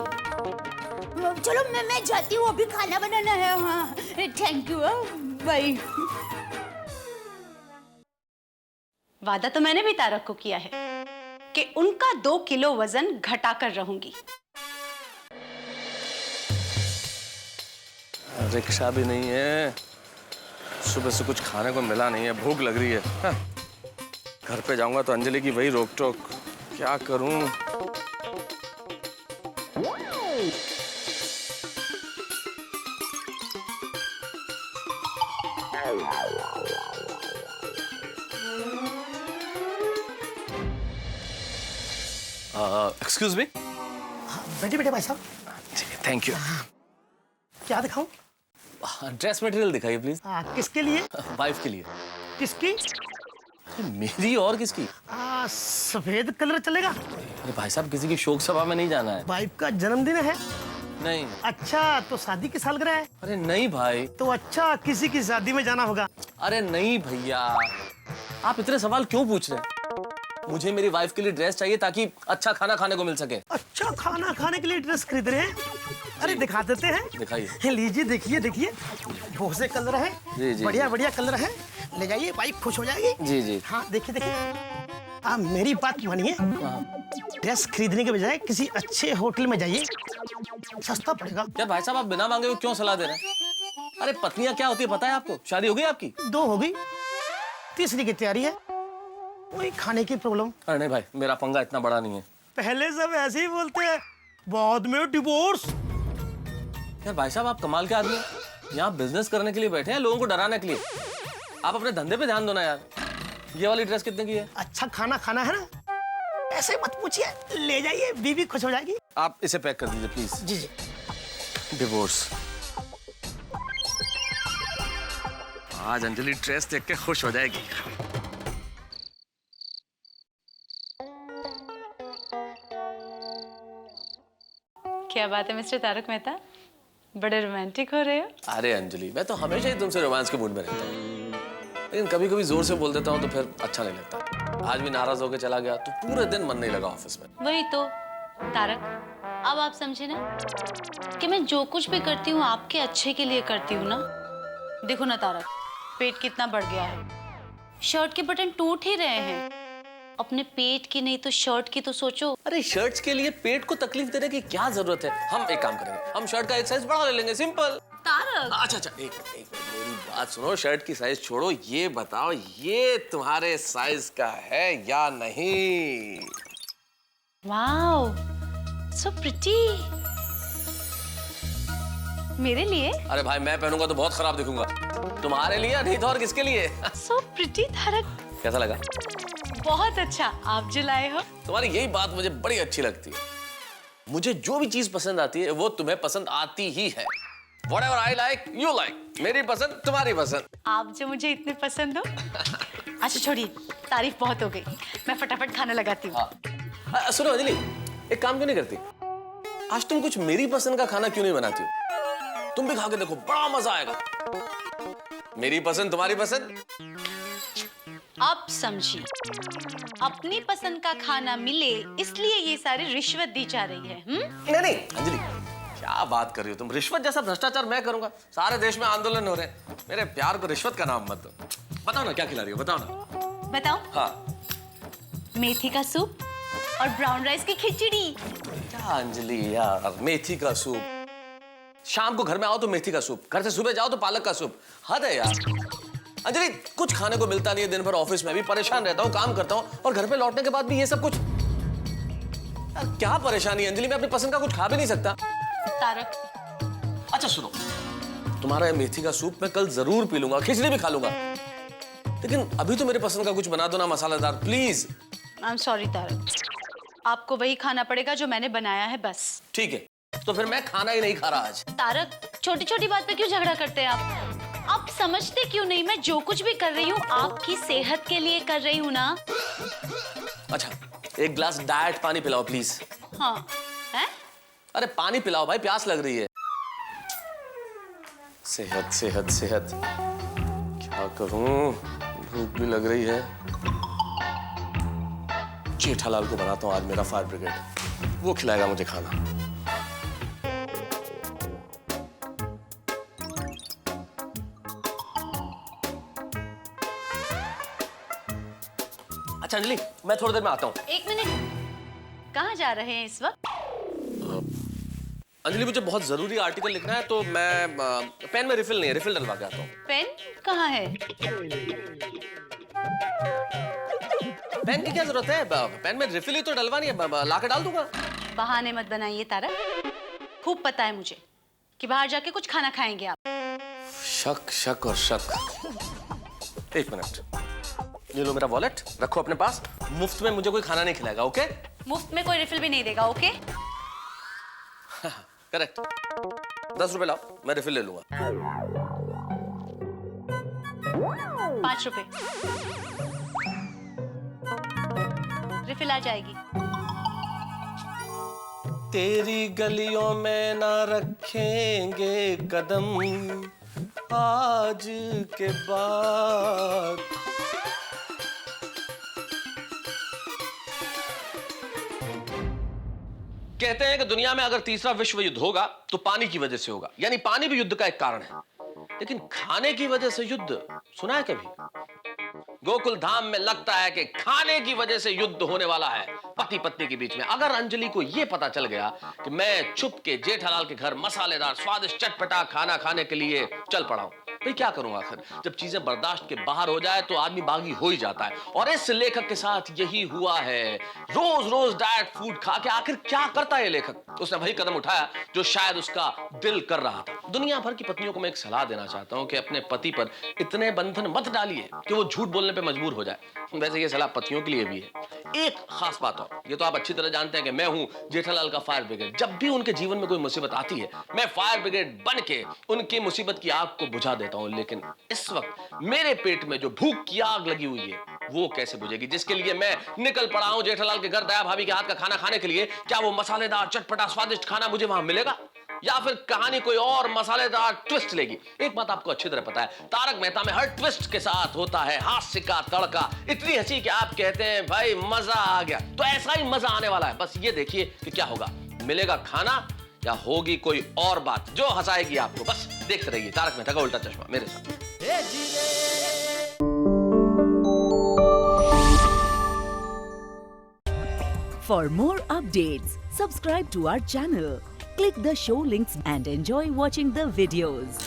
[SPEAKER 4] चलो मैं जाती हूँ, अभी खाना बनाना है। हाँ, थैंक यू, बाय।
[SPEAKER 16] वादा तो मैंने भी तारक को किया है कि उनका 2 किलो वजन घटा कर रहूंगी।
[SPEAKER 15] रिक्शा भी नहीं है, सुबह से कुछ खाने को मिला नहीं है, भूख लग रही है। हाँ। घर पे जाऊंगा तो अंजलि की वही रोक टोक, क्या करूं? Excuse me.
[SPEAKER 14] बैठे बैठे भाई साहब।
[SPEAKER 15] Thank you.
[SPEAKER 14] क्या दिखाऊं?
[SPEAKER 15] ड्रेस मटेरियल दिखाइए प्लीज।
[SPEAKER 14] किसके लिए?
[SPEAKER 15] वाइफ के लिए।
[SPEAKER 14] किसकी?
[SPEAKER 15] मेरी और किसकी?
[SPEAKER 3] सफेद कलर चलेगा?
[SPEAKER 15] अरे भाई साहब, किसी की शोक सभा में नहीं जाना है।
[SPEAKER 3] वाइफ का जन्मदिन है?
[SPEAKER 15] नहीं।
[SPEAKER 3] अच्छा, तो शादी की सालगिरह है?
[SPEAKER 15] अरे नहीं भाई।
[SPEAKER 3] तो अच्छा, किसी की शादी में जाना होगा।
[SPEAKER 15] अरे नहीं भैया, आप इतने सवाल क्यों पूछ रहे हैं? मुझे मेरी वाइफ के लिए ड्रेस चाहिए ताकि अच्छा खाना खाने को मिल सके।
[SPEAKER 3] अच्छा, खाना खाने के लिए ड्रेस खरीद रहे हैं? अरे दिखा देते हैं।
[SPEAKER 15] दिखाइए।
[SPEAKER 3] लीजिए, देखिए देखिए, बहुत से कलर है।
[SPEAKER 15] जी जी।
[SPEAKER 3] बढ़िया बढ़िया कलर है, ले जाइए, वाइफ खुश हो जाएगी।
[SPEAKER 15] जी जी।
[SPEAKER 3] हाँ, देखिए देखिए, आप मेरी बात मानिए, ड्रेस खरीदने के बजाय किसी अच्छे होटल में जाइए, सस्ता पड़ेगा।
[SPEAKER 15] यार भाई साहब, आप बिना मांगे हुए क्यों सलाह दे रहे हैं? अरे पत्नियां क्या होती है पता है आपको? शादी हो गई आपकी?
[SPEAKER 3] 2 हो गई, तीसरी की तैयारी है, वही खाने की प्रॉब्लम।
[SPEAKER 15] अरे नहीं भाई, मेरा पंगा इतना बड़ा नहीं है।
[SPEAKER 3] पहले सब ऐसे ही बोलते हैं, बाद में डिवोर्स।
[SPEAKER 15] यार भाई साहब, आप कमाल के आदमी हैं। यहाँ बिजनेस करने के लिए बैठे हैं, लोगों को डराने के लिए। आप अपने धंधे पे ध्यान दो ना यार। ये वाली ड्रेस कितने की है?
[SPEAKER 3] अच्छा खाना खाना है ना, ऐसे मत पूछिए, ले जाइए, बीवी खुश हो जाएगी।
[SPEAKER 15] आप इसे पैक कर दीजिए प्लीज।
[SPEAKER 3] Ji ji.
[SPEAKER 15] डिवोर्स। आज अंजलि ड्रेस देख के खुश हो जाएगी।
[SPEAKER 16] क्या बात है मिस्टर तारक मेहता, बड़े रोमांटिक हो रहे हो।
[SPEAKER 15] अरे अंजलि, मैं तो हमेशा ही तुमसे रोमांस के मूड में रहता हूँ, लेकिन कभी कभी जोर से बोल देता हूँ तो फिर अच्छा नहीं लगता। आज भी नाराज होकर चला गया तो पूरे दिन मन नहीं लगा ऑफिस में।
[SPEAKER 16] वही तो तारक, अब आप समझे ना कि मैं जो कुछ भी करती हूँ आपके अच्छे के लिए करती हूँ ना। देखो ना तारक, पेट कितना बढ़ गया है, शर्ट के बटन टूट ही रहे हैं। अपने पेट की नहीं तो शर्ट की तो सोचो।
[SPEAKER 15] अरे शर्ट्स के लिए पेट को तकलीफ देने की क्या जरूरत है? हम एक काम करेंगे, हम शर्ट का एक साइज बढ़ा ले लेंगे, सिंपल।
[SPEAKER 16] तारक,
[SPEAKER 15] अच्छा अच्छा, एक मिनट मेरी बात सुनो। शर्ट की साइज छोड़ो, ये बताओ ये तुम्हारे साइज का है या नहीं?
[SPEAKER 16] Wow, so pretty. मेरे लिए?
[SPEAKER 15] अरे भाई, मैं पहनूंगा तो बहुत खराब दिखूंगा। तुम्हारे लिए नहीं तो और किसके लिए?
[SPEAKER 16] So pretty Tarak.
[SPEAKER 15] कैसा लगा?
[SPEAKER 16] बहुत अच्छा, आप जो लाए हो।
[SPEAKER 15] तुम्हारी यही बात मुझे बड़ी अच्छी लगती है। मुझे जो भी चीज पसंद आती है वो तुम्हें पसंद आती ही है। Whatever I like, you like. मेरी पसंद तुम्हारी पसंद।
[SPEAKER 16] आप जो मुझे इतने पसंद हो। अच्छा छोड़िए, तारीफ बहुत हो गई, मैं फटाफट खाना लगाती हूँ।
[SPEAKER 15] हाँ। सुनो अंजलि, एक काम क्यों नहीं करती? आज तुम कुछ मेरी पसंद का खाना क्यों नहीं बनाती हो? तुम भी खा के देखो, बड़ा मजा आएगा। मेरी पसंद तुम्हारी पसंद।
[SPEAKER 16] अब समझी, अपनी पसंद का खाना मिले इसलिए ये सारी रिश्वत दी जा रही है।
[SPEAKER 15] नहीं नहीं अंजलि, क्या बात कर रही हो तुम? रिश्वत जैसा भ्रष्टाचार मैं करूंगा? सारे देश में आंदोलन हो रहे हैं। मेरे प्यार को रिश्वत का नाम मत दो। बताओ ना क्या खिला रही हो, बताओ ना।
[SPEAKER 16] बताओ?
[SPEAKER 15] हाँ।
[SPEAKER 16] मेथी का सूप और ब्राउन राइस की खिचड़ी।
[SPEAKER 15] क्या अंजलि यार, मेथी का सूप? शाम को घर में आओ तो मेथी का सूप, घर से सुबह जाओ तो पालक का सूप। हद है यार अंजलि, कुछ खाने को मिलता नहीं है। दिन भर ऑफिस में भी परेशान रहता हूँ, काम करता हूँ, और घर पे लौटने के बाद भी ये सब कुछ। यार क्या परेशानी अंजलि, मैं अपनी पसंद का कुछ खा भी नहीं सकता।
[SPEAKER 16] तारक,
[SPEAKER 15] अच्छा सुनो, तुम्हारा ये मेथी का सूप मैं कल जरूर पी लूंगा, खिचड़ी भी खा लूंगा, लेकिन अभी तो मेरे पसंद का कुछ बना दो ना, मसालेदार please.
[SPEAKER 16] I am sorry Tarak, आपको वही खाना पड़ेगा जो मैंने बनाया है बस।
[SPEAKER 15] ठीक है, तो फिर मैं खाना ही नहीं खा रहा आज।
[SPEAKER 16] तारक, छोटी छोटी बात पे क्यों झगड़ा करते हैं आप समझते क्यों नहीं? मैं जो कुछ भी कर रही हूँ आपकी सेहत के लिए कर रही हूँ ना।
[SPEAKER 15] अच्छा, एक ग्लास डाइट पानी पिलाओ प्लीज।
[SPEAKER 16] हाँ है?
[SPEAKER 15] अरे पानी पिलाओ भाई, प्यास लग रही है। सेहत सेहत सेहत, क्या करूं, भूख भी लग रही है। जेठालाल को बनाता हूं आज मेरा फायर ब्रिगेड, वो खिलाएगा मुझे खाना। अच्छा अंजलि, मैं थोड़ी देर में आता हूँ।
[SPEAKER 16] एक मिनट, कहाँ जा रहे हैं इस वक्त?
[SPEAKER 15] अंजलि, मुझे बहुत जरूरी आर्टिकल लिखना है तो मैं पेन में रिफिल नहीं है, रिफिल डलवा के आता हूँ।
[SPEAKER 16] पेन कहाँ है?
[SPEAKER 15] पेन की क्या जरूरत है? पेन में रिफिल ही तो डलवानी है, ला के डाल दूंगा।
[SPEAKER 16] बहाने मत बनाइए तारक, खूब पता है मुझे कि बाहर जाके कुछ खाना खाएंगे आप।
[SPEAKER 15] शक शक और शक। एक मिनट, ये लो मेरा वॉलेट, रखो अपने पास। मुफ्त में मुझे कोई खाना नहीं खिलाएगा, ओके?
[SPEAKER 16] मुफ्त में कोई रिफिल भी नहीं देगा, ओके?
[SPEAKER 15] करेक्ट। 10 रुपए लाओ, मैं रिफिल ले लूंगा।
[SPEAKER 16] 5 रुपए। रिफिल आ जाएगी।
[SPEAKER 15] तेरी गलियों में ना रखेंगे कदम आज के बाद। कहते हैं कि दुनिया में अगर तीसरा विश्व युद्ध होगा तो पानी की वजह से होगा, यानी पानी भी युद्ध का एक कारण है। लेकिन खाने की वजह से युद्ध सुना है कभी? गोकुल धाम में लगता है कि खाने की वजह से युद्ध होने वाला है पति पत्नी के बीच में। अगर अंजलि को यह पता चल गया कि मैं छुप के जेठालाल के घर मसालेदार स्वादिष्ट चटपटा खाना खाने के लिए चल पड़ा हूं, भाई क्या करूंगा? आखिर जब चीजें बर्दाश्त के बाहर हो जाए तो आदमी बागी हो ही जाता है। और इस लेखक के साथ यही हुआ है। रोज रोज डाइट फूड खा के आखिर क्या करता है लेखक? उसने वही कदम उठाया जो शायद उसका दिल कर रहा था। दुनिया भर की पत्नियों को मैं एक सलाह देना चाहता हूं कि अपने पति पर इतने बंधन मत डालिए कि वो झूठ बोलने पे मजबूर हो जाए। वैसे ये सलाह पतियों के लिए भी है। एक खास बात और, ये तो आप अच्छी तरह जानते हैं कि मैं हूं जेठालाल का फायर ब्रिगेड। जब भी उनके जीवन में कोई मुसीबत आती है, मैं फायर ब्रिगेड बन के उनकी मुसीबत की आग को बुझा देता हूं। लेकिन इस वक्त मेरे पेट में जो भूख की आग लगी हुई है वो कैसे बुझेगी, जिसके लिए मैं निकल पड़ा हूं जेठालाल के घर दया भाभी के हाथ का खाना खाने के लिए। क्या वो मसालेदार चटपटा स्वादिष्ट खाना मुझे वहां मिलेगा, या फिर कहानी कोई और मसालेदार ट्विस्ट लेगी? एक बात आपको अच्छी तरह पता है, तारक मेहता में हर ट्विस्ट के साथ होता है हास्य का तड़का। इतनी हंसी कि आप कहते हैं भाई मजा आ गया। तो ऐसा ही मजा आने वाला है। बस ये देखिए कि क्या होगा, मिलेगा खाना या होगी कोई और बात जो हंसाएगी आपको। बस देखते रहिए तारक मेहता का उल्टा चश्मा मेरे साथ।
[SPEAKER 18] For more updates, subscribe to our channel, click the show links and enjoy watching the videos.